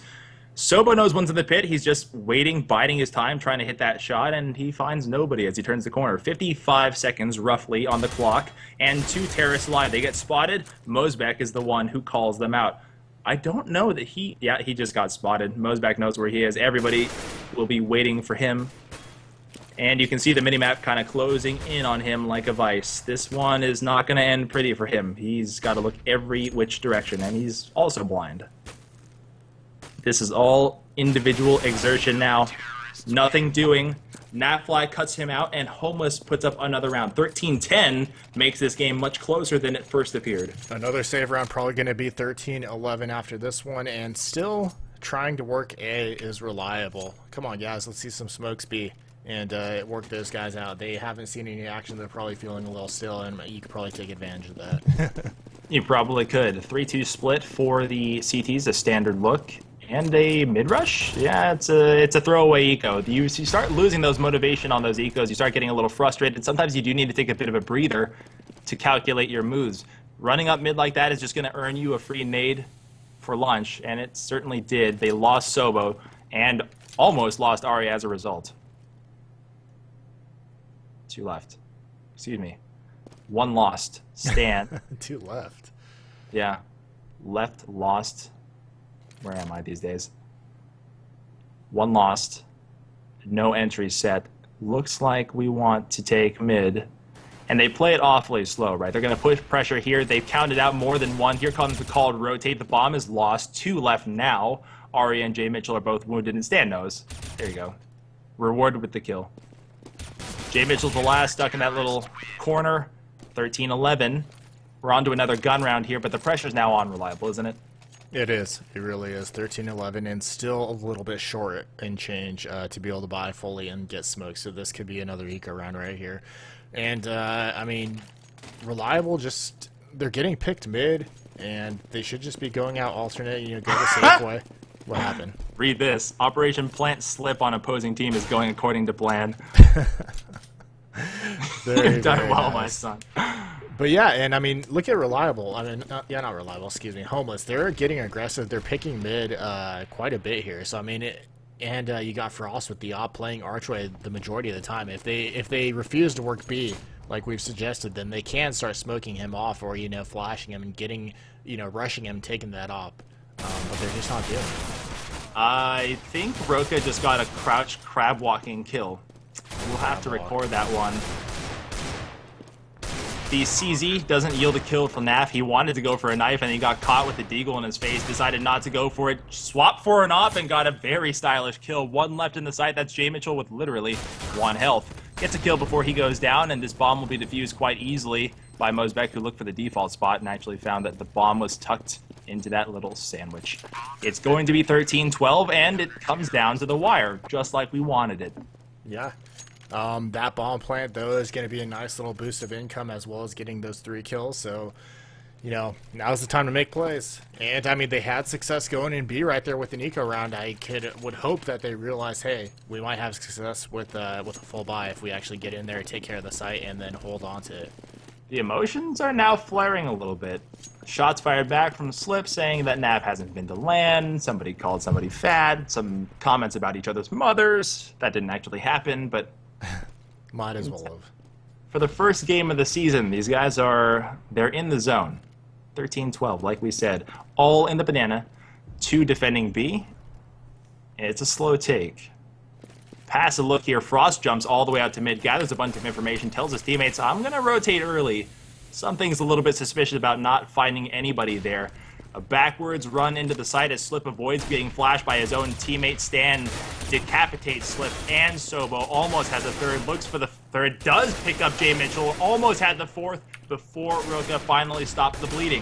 Sobo knows one's in the pit. He's just waiting, biding his time, trying to hit that shot, and he finds nobody as he turns the corner. 55 seconds, roughly, on the clock, and 2 terrorists live. They get spotted. Mosbeck is the one who calls them out. I don't know that he just got spotted. Mosbeck knows where he is. Everybody will be waiting for him. And you can see the minimap kind of closing in on him like a vice. This one is not going to end pretty for him. He's got to look every which direction, and he's also blind. This is all individual exertion now. Nothing doing. Nafly cuts him out, and Homeless puts up another round. 13-10 makes this game much closer than it first appeared. Another save round, probably going to be 13-11 after this one, and still trying to work A is Reliable. Come on, guys, let's see some smokes B and work those guys out. They haven't seen any action. They're probably feeling a little still, and you could probably take advantage of that. You probably could. 3-2 split for the CTs, a standard look. And a mid-rush? Yeah, it's a throwaway eco. You start losing those motivation on those ecos. You start getting a little frustrated. Sometimes you do need to take a bit of a breather to calculate your moves. Running up mid like that is just going to earn you a free nade for lunch, and it certainly did. They lost Sobo and almost lost Aria as a result. 2 left. Excuse me. 1 lost. Stan. 2 left. Yeah. Left, lost. Where am I these days? 1 lost. No entries set. Looks like we want to take mid. And they play it awfully slow, right? They're going to push pressure here. They've counted out more than 1. Here comes the called rotate. The bomb is lost. 2 left now. Aria and J Mitchell are both wounded, and Stan knows. There you go. Rewarded with the kill. J Mitchell's the last, stuck in that little corner. 13-11. We're on to another gun round here, but the pressure's now on Reliable, isn't it? It is. It really is. 13-11 and still a little bit short in change to be able to buy fully and get smoked. So this could be another eco round right here. And, I mean, Reliable just... They're getting picked mid, and they should just be going out alternate, you know, go the safe way. What happened? Read this. Operation Plant Slip on opposing team is going according to plan. Very, Done very well, nice. my son. But yeah, and I mean, look at Reliable. I mean, not Reliable, excuse me. Homeless. They're getting aggressive. They're picking mid quite a bit here. So I mean, you got Frost with the op playing Archway the majority of the time. If they refuse to work B like we've suggested, then they can start smoking him off, or you know, flashing him and getting, you know, rushing him, taking that op. But they're just not doing it. I think Roka just got a crouch crab walking kill. We'll have to record that one. The CZ doesn't yield a kill from Naf. He wanted to go for a knife and he got caught with the deagle in his face, decided not to go for it, swapped for an op and got a very stylish kill. One left in the site. That's Jay Mitchell with literally 1 health. Gets a kill before he goes down, and this bomb will be defused quite easily by Mosbeck, who looked for the default spot and actually found that the bomb was tucked into that little sandwich. It's going to be 13-12, and it comes down to the wire, just like we wanted it. Yeah. That bomb plant, though, is going to be a nice little boost of income as well as getting those 3 kills. So, you know, now's the time to make plays. And, I mean, they had success going in B right there with an eco round. I would hope that they realize, hey, we might have success with a full buy if we actually get in there, take care of the site, and then hold on to it. The emotions are now flaring a little bit. Shots fired back from Slip saying that Nav hasn't been to LAN, somebody called somebody fat, some comments about each other's mothers. That didn't actually happen, but... Might as well have. For the first game of the season, these guys they're in the zone. 13-12, like we said. All in the banana, 2 defending B. It's a slow take. Pass a look here. Frost jumps all the way out to mid, gathers a bunch of information, tells his teammates, I'm going to rotate early. Something's a little bit suspicious about not finding anybody there. A backwards run into the site as Slip avoids getting flashed by his own teammate. Stan decapitates Slip and Sobo. Almost has a third. Looks for the third. Does pick up Jay Mitchell. Almost had the fourth before Roka finally stopped the bleeding.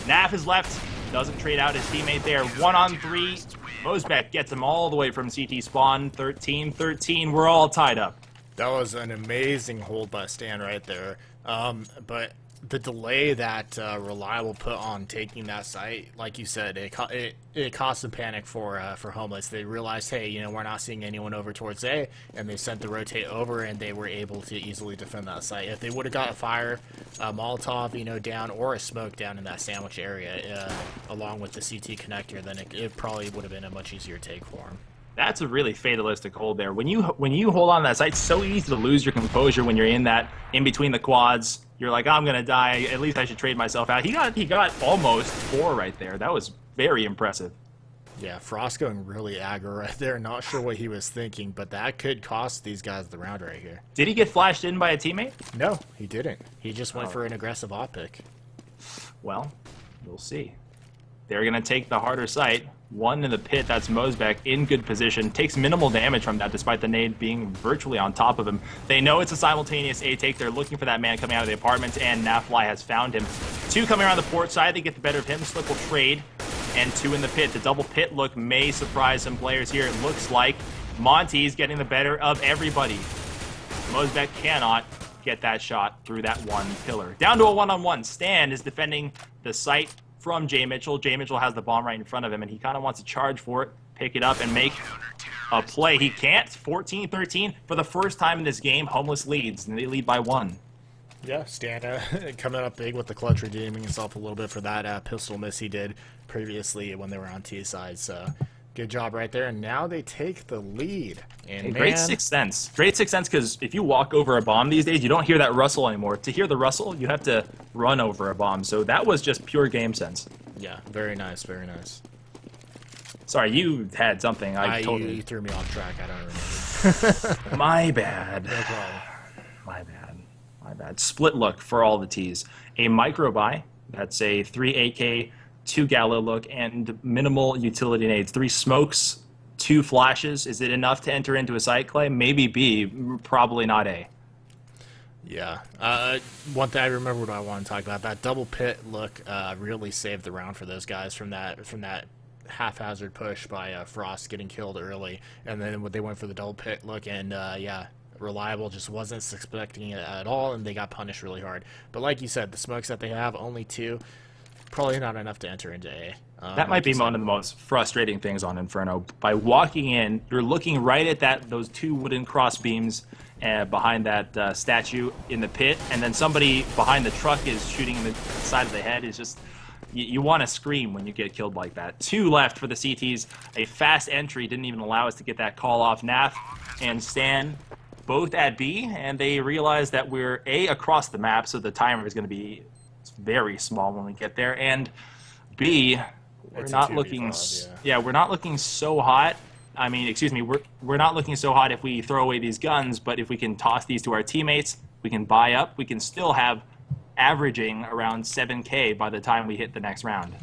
Naf is left. Doesn't trade out his teammate there. 1-on-3. Mosbeck gets him all the way from CT spawn. 13-13. We're all tied up. That was an amazing hold by Stan right there. But the delay that Reliable put on taking that site, like you said, it caused some panic for Homeless. They realized, hey, you know, we're not seeing anyone over towards A, and they sent the rotate over, and they were able to easily defend that site. If they would have got a fire, Molotov, you know, down, or a smoke down in that sandwich area, along with the CT connector, then it probably would have been a much easier take for them. That's a really fatalistic hold there. When you hold on to that site, it's so easy to lose your composure when you're in between the quads. You're like, I'm gonna die. At least I should trade myself out. He got almost 4 right there. That was very impressive. Yeah, Frost going really aggro right there. Not sure what he was thinking, but that could cost these guys the round right here. Did he get flashed in by a teammate? No, he didn't. He just went for an aggressive op pick. Well, we'll see. They're gonna take the harder site. 1 in the pit, that's Mosbeck, in good position. Takes minimal damage from that, despite the nade being virtually on top of him. They know it's a simultaneous A-take. They're looking for that man coming out of the apartments, and Nafly has found him. 2 coming around the port side. They get the better of him. Slip will trade, and 2 in the pit. The double pit look may surprise some players here. It looks like Monty's getting the better of everybody. Mosbeck cannot get that shot through that 1 pillar. Down to a 1-on-1. Stan is defending the site from Jay Mitchell. Jay Mitchell has the bomb right in front of him, and he kind of wants to charge for it, pick it up, and make a play. He can't. 14-13. For the first time in this game, Homeless leads, and they lead by 1. Yeah, Stan coming up big with the clutch, redeeming himself a little bit for that pistol miss he did previously when they were on T side. So good job right there, and now they take the lead. And great sixth sense. Great sixth sense, because if you walk over a bomb these days, you don't hear that rustle anymore. To hear the rustle, you have to run over a bomb. So that was just pure game sense. Yeah, very nice, very nice. Sorry, you had something. You threw me off track. I don't remember. My bad. No problem. My bad. My bad. Split look for all the T's. A micro buy. That's a 3 AK, 2 Gallo look, and minimal utility nades. 3 smokes, 2 flashes. Is it enough to enter into a site, Clay? Maybe B, probably not A. Yeah. One thing I remember what I want to talk about, that double pit look really saved the round for those guys from that haphazard push by Frost getting killed early, and then they went for the double pit look, and yeah, Reliable just wasn't expecting it at all, and they got punished really hard. But like you said, the smokes that they have, only 2, probably not enough to enter into A. That might be one of the most frustrating things on Inferno. By walking in, you're looking right at those 2 wooden cross beams behind that statue in the pit, and then somebody behind the truck is shooting in the side of the head. Is just, you want to scream when you get killed like that. 2 left for the CTs. A fast entry didn't even allow us to get that call off. Naf and Stan both at B, and they realize that we're A, across the map, so the timer is going to be very small when we get there, and B, we're not looking, yeah, we're not looking so hot. I mean, excuse me, we're not looking so hot if we throw away these guns, but if we can toss these to our teammates, we can buy up, we can still have averaging around 7K by the time we hit the next round.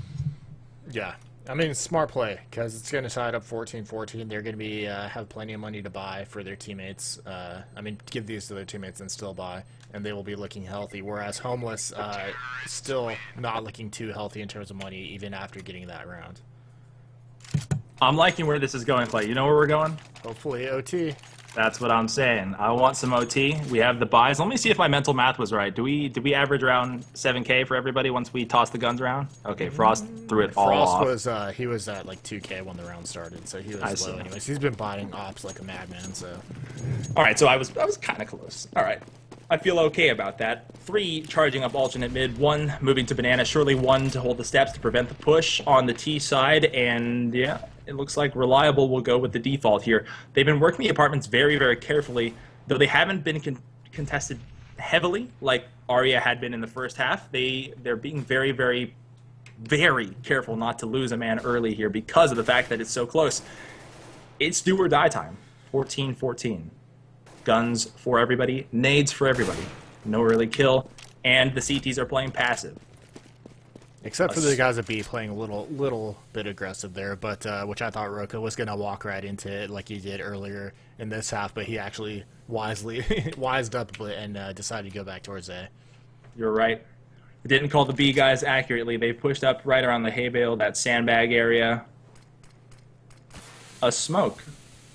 Yeah. I mean, smart play, because it's going to side up 14-14. They're going to be have plenty of money to buy for their teammates. I mean, give these to their teammates and still buy, and they will be looking healthy. Whereas Homeless still not looking too healthy in terms of money, even after getting that round. I'm liking where this is going, Clay. You know where we're going? Hopefully OT. That's what I'm saying. I want some OT. We have the buys. Let me see if my mental math was right. Did we average around 7K for everybody once we toss the guns around? Okay, Frost threw it all off. Frost he was at like 2K when the round started, so he was low anyways. He's been buying ops like a madman, so. All right, so I was kind of close. All right. I feel okay about that. 3 charging up alternate mid, 1 moving to banana, surely 1 to hold the steps to prevent the push on the T side, and yeah, it looks like Reliable will go with the default here. They've been working the apartments very, very carefully, though they haven't been contested heavily like Arya had been in the first half. They're being very, very, very careful not to lose a man early here because of the fact that it's so close. It's do or die time, 14-14. Guns for everybody, nades for everybody. No early kill, and the CTs are playing passive. Except for the guys at B playing a little bit aggressive there, but which I thought Roka was going to walk right into it like he did earlier in this half, but he actually wisely wised up and decided to go back towards A. You're right. Didn't call the B guys accurately. They pushed up right around the hay bale, that sandbag area. A smoke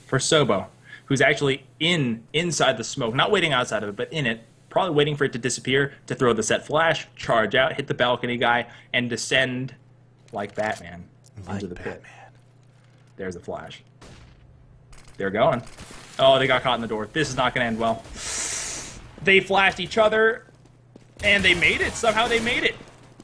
for Sobo, who's actually inside the smoke, not waiting outside of it, but in it, probably waiting for it to disappear to throw the set flash, charge out, hit the balcony guy, and descend like Batman into the pit. There's a flash. They're going. Oh, they got caught in the door. This is not going to end well. They flashed each other, and they made it. Somehow they made it.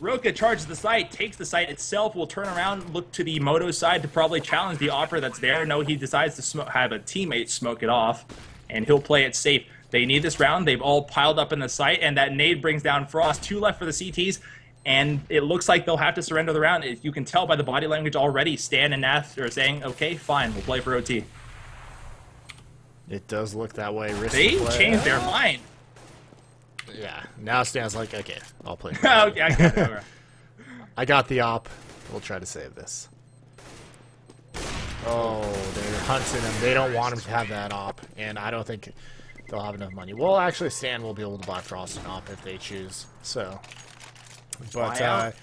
Roka charges the site, takes the site itself, will turn around, look to the Moto side to probably challenge the offer that's there. No, he decides to have a teammate smoke it off, and he'll play it safe. They need this round. They've all piled up in the site, and that nade brings down Frost. 2 left for the CTs, and it looks like they'll have to surrender the round. You can tell by the body language already. Stan and Nath are saying, okay, fine, we'll play for OT. It does look that way. They changed their mind. Yeah, now Stan's like, okay, I'll play. Okay, I got it. I got the op. We'll try to save this. Oh, they're hunting him. They don't want him to have that op, and I don't think they'll have enough money. Well, actually, Stan will be able to buy Frost an op if they choose. So, but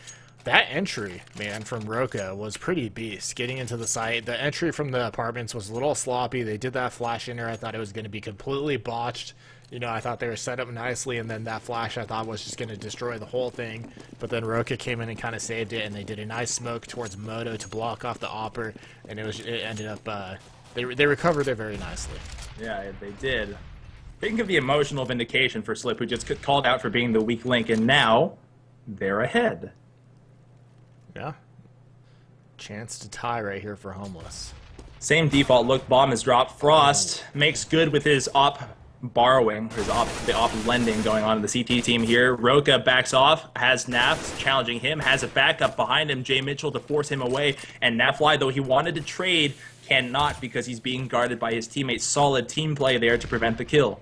that entry, man, from Roka was pretty beast. Getting into the site, the entry from the apartments was a little sloppy. They did that flash in there. I thought it was going to be completely botched. You know, I thought they were set up nicely, and then that flash I thought was just going to destroy the whole thing. But then Roka came in and kind of saved it, and they did a nice smoke towards Moto to block off the Opper, and it ended up, they recovered it very nicely. Yeah, they did. Think of the emotional vindication for Slip, who just got called out for being the weak link, and now they're ahead. Yeah. Chance to tie right here for Homeless. Same default look. Bomb is dropped. Frost makes good with his op borrowing, the op lending going on in the CT team here. Roka backs off, has Naf challenging him, has a backup behind him, Jay Mitchell, to force him away, and Nafly, though he wanted to trade, cannot because he's being guarded by his teammates. Solid team play there to prevent the kill.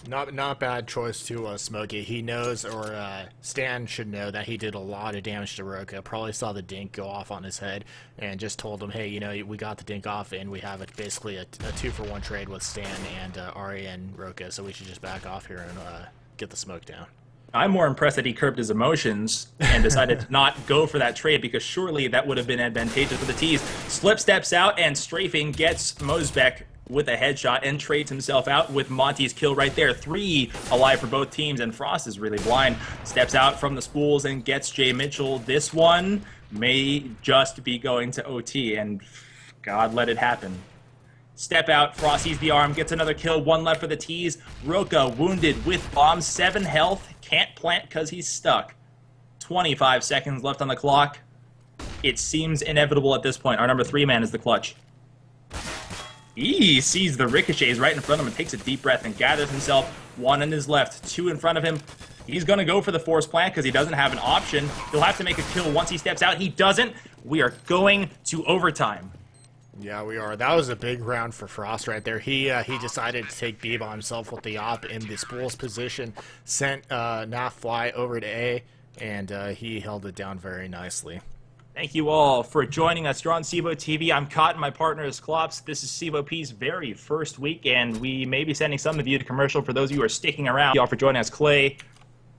Not bad choice to Smokey. He knows, or Stan should know, that he did a lot of damage to Roka. Probably saw the dink go off on his head and just told him, hey, you know, we got the dink off and we have basically a 2-for-1 trade with Stan and Ari and Roka, so we should just back off here and get the smoke down. I'm more impressed that he curbed his emotions and decided to not go for that trade, because surely that would have been advantageous for the T's. Slip steps out and strafing gets Mosbeck with a headshot and trades himself out with Monty's kill right there. 3 alive for both teams, and Frost is really blind. Steps out from the spools and gets Jay Mitchell. This one may just be going to OT, and God let it happen. Step out, Frost sees the arm, gets another kill, 1 left for the T's. Roka wounded with bomb, 7 health, can't plant because he's stuck. 25 seconds left on the clock. It seems inevitable at this point. Our number 3 man is the clutch. He sees the ricochets right in front of him and takes a deep breath and gathers himself. 1 in his left, 2 in front of him. He's going to go for the force plant because he doesn't have an option. He'll have to make a kill once he steps out. He doesn't. We are going to overtime. Yeah, we are. That was a big round for Frost right there. He decided to take B by himself with the op in the spool's position, sent Naf Fly over to A, and he held it down very nicely. Thank you all for joining us. You're on CEVO TV. I'm Cott and my partner is Klops. This is CEVO-P's very first week, and we may be sending some of you to commercial for those of you who are sticking around. Thank you all for joining us. Clay,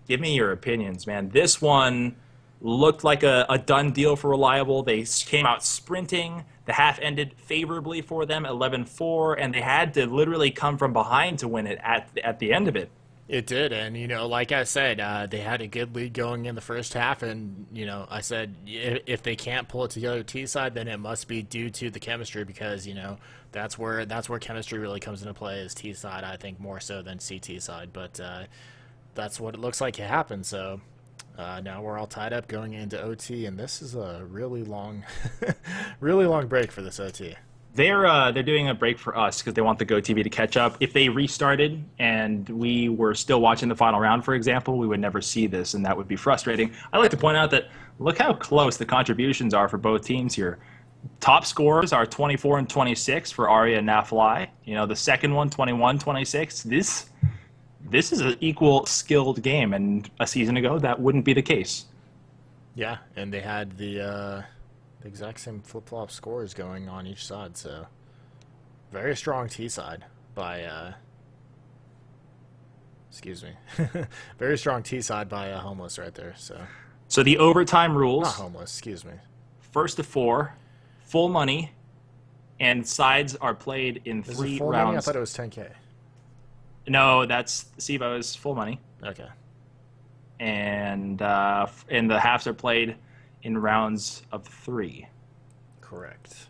give me your opinions, man. This one looked like a done deal for Reliable. They came out sprinting. The half ended favorably for them, 11-4, and they had to literally come from behind to win it at the end of it. It did, and, you know, like I said, they had a good lead going in the first half, and, you know, I said if they can't pull it together T-side, then it must be due to the chemistry, because, you know, that's where chemistry really comes into play, is T-side, I think, more so than CT side, but that's what it looks like it happened, so now we're all tied up going into OT, and this is a really long, really long break for this OT. They're doing a break for us because they want the Go TV to catch up. If they restarted and we were still watching the final round, for example, we would never see this, and that would be frustrating. I'd like to point out that look how close the contributions are for both teams here. Top scores are 24 and 26 for Arya and Nafly. You know, the second one, 21-26. This is an equal skilled game, and a season ago that wouldn't be the case. Yeah, and they had the exact same flip-flop scores going on each side, so very strong T side by excuse me. Very strong T side by Homeless right there, so the overtime rules, not Homeless, excuse me. First to 4, full money, and sides are played in 3 full rounds. Money? I thought it was 10K. No, that's CEVO's full money. Okay. And the halves are played in rounds of 3. Correct.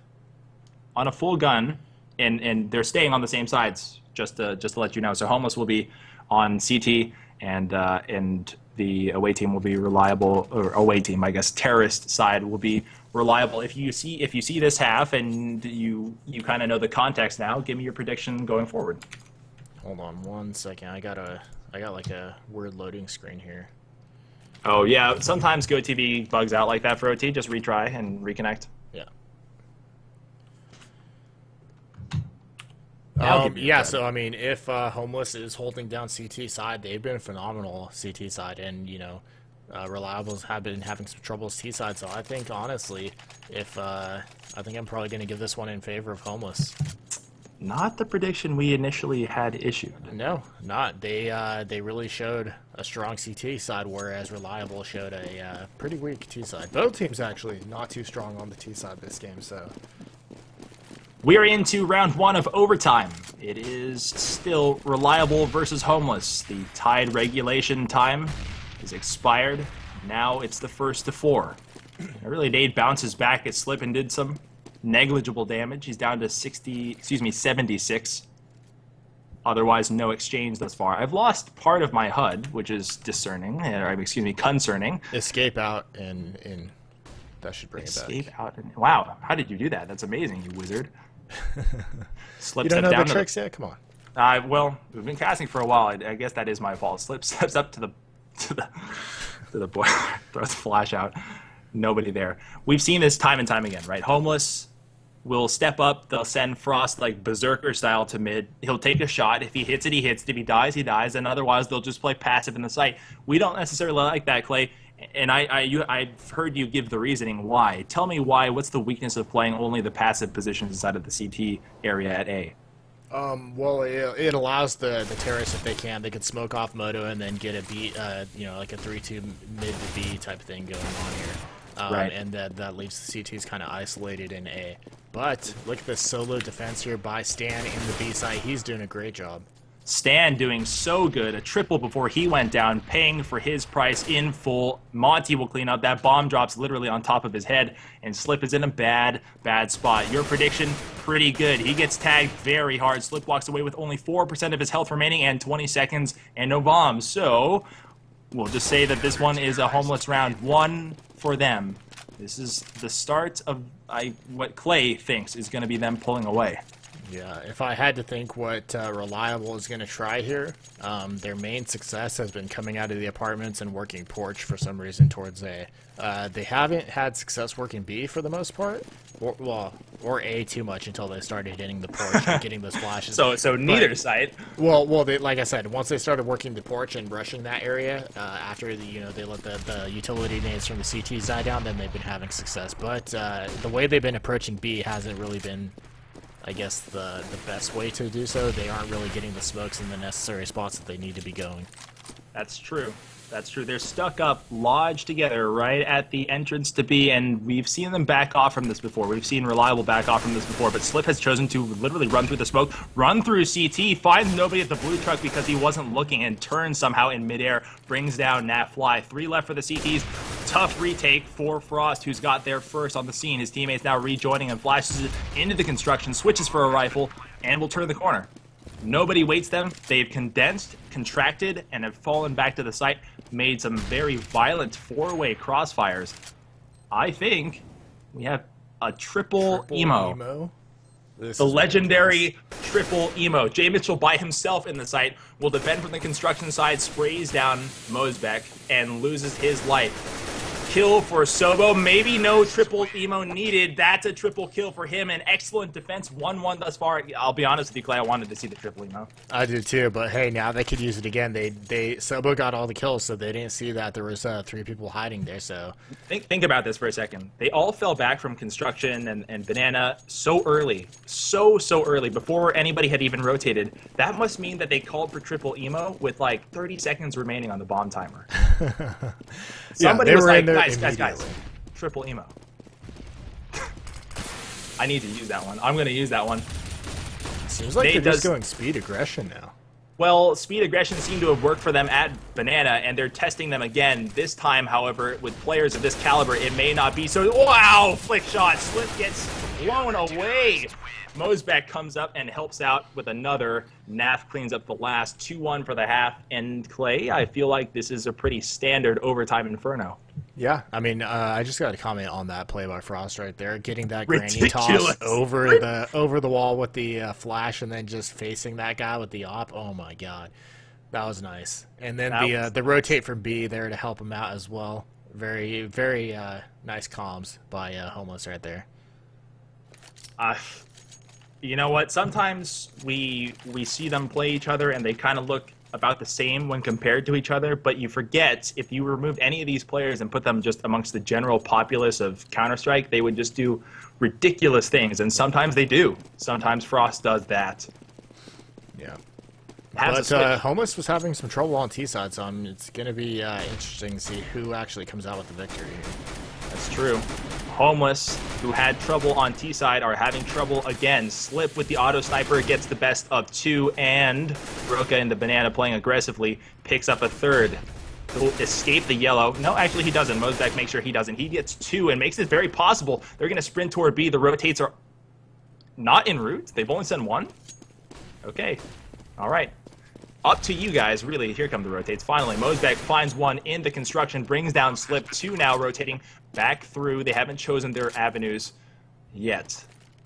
On a full gun, and they're staying on the same sides, just to let you know. So Homeless will be on CT, and the away team will be Reliable, or away team, I guess, Terrorist side will be Reliable. If you see this half and you kind of know the context now, give me your prediction going forward. Hold on 1 second. I got like a weird loading screen here. Oh yeah, sometimes GoTV bugs out like that for OT. Just retry and reconnect. Yeah. Yeah, so I mean, if Homeless is holding down CT side, they've been phenomenal CT side, and you know, Reliables have been having some troubles T side. So I think honestly, I think I'm probably going to give this one in favor of Homeless. Not the prediction we initially had issued. No, not. They really showed a strong CT side, whereas Reliable showed a pretty weak T side. Both teams actually not too strong on the T side this game, so. We are into round 1 of overtime. It is still Reliable versus Homeless. The tied regulation time is expired. Now it's the first to 4. Really, Nate bounces back at Slip and did some negligible damage. He's down to 76. Otherwise, no exchange thus far. I've lost part of my HUD, which is discerning, or excuse me, concerning. Escape out and that should bring it back. Escape out and wow! How did you do that? That's amazing, you wizard. You don't know the tricks yet? Come on. Well, we've been casting for a while. I guess that is my fault. Slip steps up to the boiler, throws the flash out. Nobody there. We've seen this time and time again, right? Homeless will step up. They'll send Frost like berserker style to mid. He'll take a shot. If he hits it, he hits it. If he dies, he dies. And otherwise, they'll just play passive in the site. We don't necessarily like that, Clay. And I've heard you give the reasoning why. Tell me why. What's the weakness of playing only the passive positions inside of the CT area at A? Well, it allows the terrorists, if they can smoke off Moto and then get a B, like a 3-2 mid to B type thing going on here. Right. And that leaves the CTs kind of isolated in A. But look at this solo defense here by Stan in the B side. He's doing a great job. Stan doing so good. A triple before he went down, paying for his price in full. Monty will clean up. That bomb drops literally on top of his head, and Slip is in a bad spot. Your prediction, pretty good. He gets tagged very hard. Slip walks away with only 4% of his health remaining and 20 seconds and no bombs. So we'll just say that this one is a homeless round 1 for them. This is the start of what Clay thinks is going to be them pulling away. Yeah, if I had to think what Reliable is going to try here, their main success has been coming out of the apartments and working Porch for some reason towards A. They haven't had success working B for the most part, or A too much until they started hitting the Porch and getting those flashes. So neither side. Well, like I said, once they started working the Porch and rushing that area, after they let the utility nades from the CTs die down, then they've been having success. But the way they've been approaching B hasn't really been, I guess, the best way to do so. They aren't really getting the smokes in the necessary spots that they need to be going. That's true. That's true. They're stuck up, lodged together right at the entrance to B, and we've seen them back off from this before. We've seen Reliable back off from this before, but Slip has chosen to literally run through the smoke, run through CT, finds nobody at the blue truck because he wasn't looking, and turns somehow in midair, brings down Nat Fly. 3 left for the CTs. Tough retake for Frost, who's got there first on the scene. His teammates now rejoining and flashes it into the construction, switches for a rifle, and will turn the corner. Nobody waits them. They've condensed, contracted, and have fallen back to the site, made some very violent 4-way crossfires. I think we have a triple emo. The legendary triple emo. Jay Mitchell by himself in the site will defend from the construction side, sprays down Mosbeck, and loses his life. Kill for CEVO. Maybe no triple emo needed. That's a triple kill for him. An excellent defense. 1-1 thus far. I'll be honest with you, Clay. I wanted to see the triple emo. I do too, but hey, now they could use it again. CEVO got all the kills, so they didn't see that there was 3 people hiding there. So think about this for a second. They all fell back from construction and banana so early, so early before anybody had even rotated. That must mean that they called for triple emo with like 30 seconds remaining on the bomb timer. Somebody was like, guys, triple emo. I need to use that one. I'm going to use that one. Seems like they're just going speed aggression now. Well, speed aggression seemed to have worked for them at Banana, and they're testing them again. This time, however, with players of this caliber, it may not be so. Wow! Flick shot. Slip gets blown away. Mosbeck comes up and helps out with another. Naf cleans up the last. 2-1 for the half. And Clay, I feel like this is a pretty standard overtime inferno. Yeah, I mean, I just got to comment on that play by Frost right there, getting that Ridiculous. granny toss over the wall with the flash, and then just facing that guy with the op. Oh my god, that was nice. And then the rotate from B there to help him out as well. Very nice comms by Homeless right there. You know what? Sometimes we see them play each other, and they kind of look about the same when compared to each other, but you forget if you removed any of these players and put them just amongst the general populace of Counter-Strike, they would just do ridiculous things, and sometimes they do. Sometimes Frost does that. Yeah. But Homeless was having some trouble on T-side, so it's going to be interesting to see who actually comes out with the victory. That's true. Homeless, who had trouble on T-side, are having trouble again. Slip with the auto sniper gets the best of 2, and Roca in the banana playing aggressively picks up a 3rd. He'll escape the yellow. No, actually he doesn't. Mosbeck makes sure he doesn't. He gets 2 and makes it very possible. They're going to sprint toward B. The rotates are not en route. They've only sent 1. Okay. All right. Up to you guys, really. Here come the rotates. Finally, Mosbeck finds 1 in the construction, brings down Slip. 2 now rotating back through. They haven't chosen their avenues yet.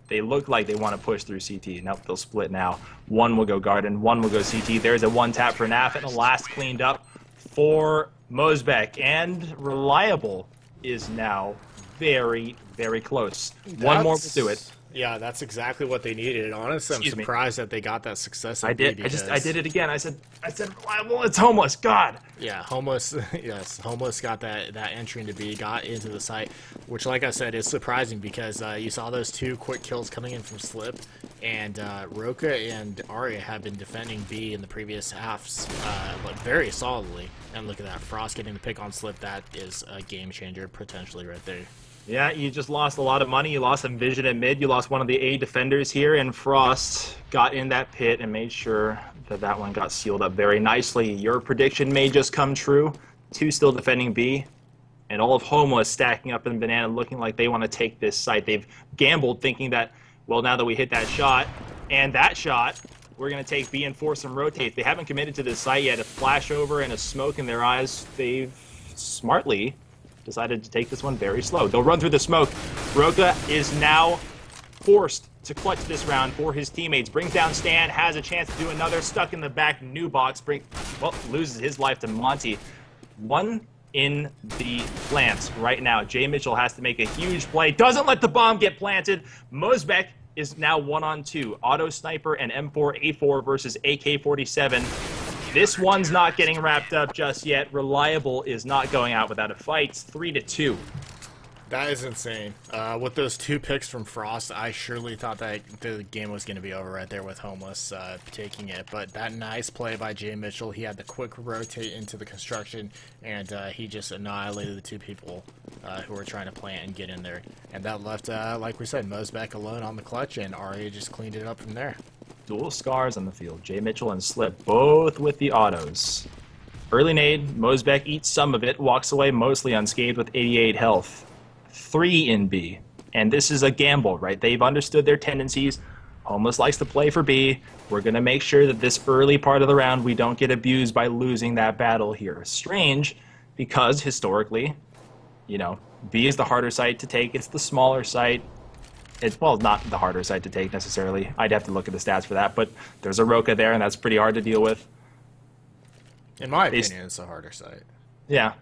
They look like they want to push through CT. Nope, they'll split now. 1 will go Garden, 1 will go CT. There's a 1 tap for Naf, and the last cleaned up for Mosbeck. And Reliable is now very close. One more will do it. Yeah, that's exactly what they needed. Honestly, I'm Excuse me. surprised that they got that success in I B did. because I did it again. I said reliable. It's homeless. God. yeah, Homeless, yes, Homeless got that entry into B, got into the site, which, like I said, is surprising because you saw those 2 quick kills coming in from Slip, and Roka and Arya have been defending B in the previous halves, but very solidly. And look at that, Frost getting the pick on Slip. That is a game changer potentially right there. Yeah, you just lost a lot of money. You lost some vision at mid. You lost one of the A defenders here, and Frost got in that pit and made sure that that one got sealed up very nicely. Your prediction may just come true. 2 still defending B, and all of Homeless stacking up in Banana looking like they want to take this site. They've gambled thinking that, well, now that we hit that shot, and that shot, we're going to take B and force them rotate. They haven't committed to this site yet. A flash over and a smoke in their eyes. They've smartly decided to take this one very slow. They'll run through the smoke. Roka is now forced to clutch this round for his teammates. Brings down Stan, has a chance to do another. Stuck in the back, new box. Loses his life to Monty. One in the plants right now. Jay Mitchell has to make a huge play. Doesn't let the bomb get planted. Mosbeck is now 1-on-2. Auto Sniper and M4A4 versus AK-47. This one's not getting wrapped up just yet. Reliable is not going out without a fight. It's 3-2. That is insane. With those 2 picks from Frost, I surely thought that the game was going to be over right there with Homeless taking it. But that nice play by Jay Mitchell, he had the quick rotate into the construction, and he just annihilated the 2 people who were trying to plant and get in there. And that left, like we said, Mosbeck alone on the clutch, and Arya just cleaned it up from there. Dual scars on the field. Jay Mitchell and Slip, both with the autos. Early nade, Mosbeck eats some of it, walks away mostly unscathed with 88 health. 3 in B. And this is a gamble, right? They've understood their tendencies. Homeless likes to play for B. We're going to make sure that this early part of the round we don't get abused by losing that battle here. Strange, because historically, you know, B is the harder site to take. It's the smaller site. It's, well, not the harder site to take necessarily. I'd have to look at the stats for that, but there's a Roka there, and that's pretty hard to deal with. In my opinion, it's a harder site. Yeah.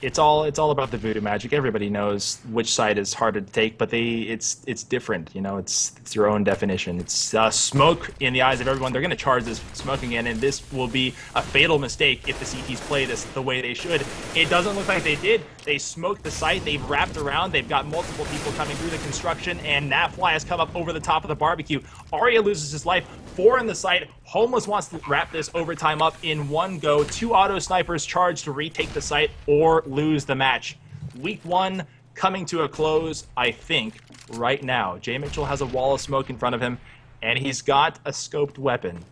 It's all about the voodoo magic. Everybody knows which side is harder to take, but it's different. You know, it's your own definition. It's smoke in the eyes of everyone. They're going to charge this smoke again, and this will be a fatal mistake if the CTs play this the way they should. It doesn't look like they did. They smoked the site. They've wrapped around. They've got multiple people coming through the construction, and that fly has come up over the top of the barbecue. Arya loses his life. 4 in the site. Homeless wants to wrap this overtime up in one go. 2 auto snipers charge to retake the site or lose the match. Week 1 coming to a close, I think, right now. Jay Mitchell has a wall of smoke in front of him, and he's got a scoped weapon.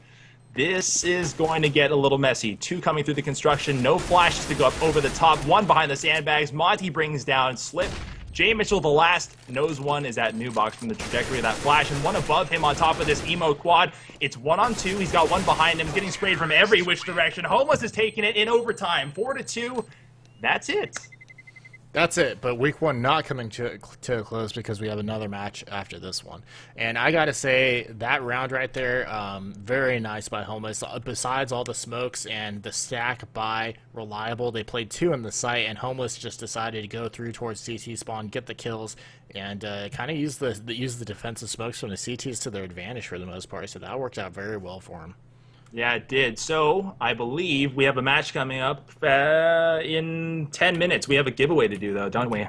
This is going to get a little messy. 2 coming through the construction. No flashes to go up over the top. 1 behind the sandbags. Monty brings down Slip. Jay Mitchell, the last, knows 1 is that new box from the trajectory of that flash, and 1 above him on top of this emo quad. It's 1-on-2. He's got 1 behind him, getting sprayed from every which direction. Homeless is taking it in overtime. 4-2. That's it. That's it, but week 1 not coming to a close because we have another match after this one. And I gotta say, that round right there, very nice by Homeless. Besides all the smokes and the stack by Reliable, they played 2 in the site, and Homeless just decided to go through towards CT spawn, get the kills, and kind of use the defensive smokes from the CTs to their advantage for the most part, so that worked out very well for him. Yeah, it did. So, I believe we have a match coming up in 10 minutes. We have a giveaway to do, though, don't we?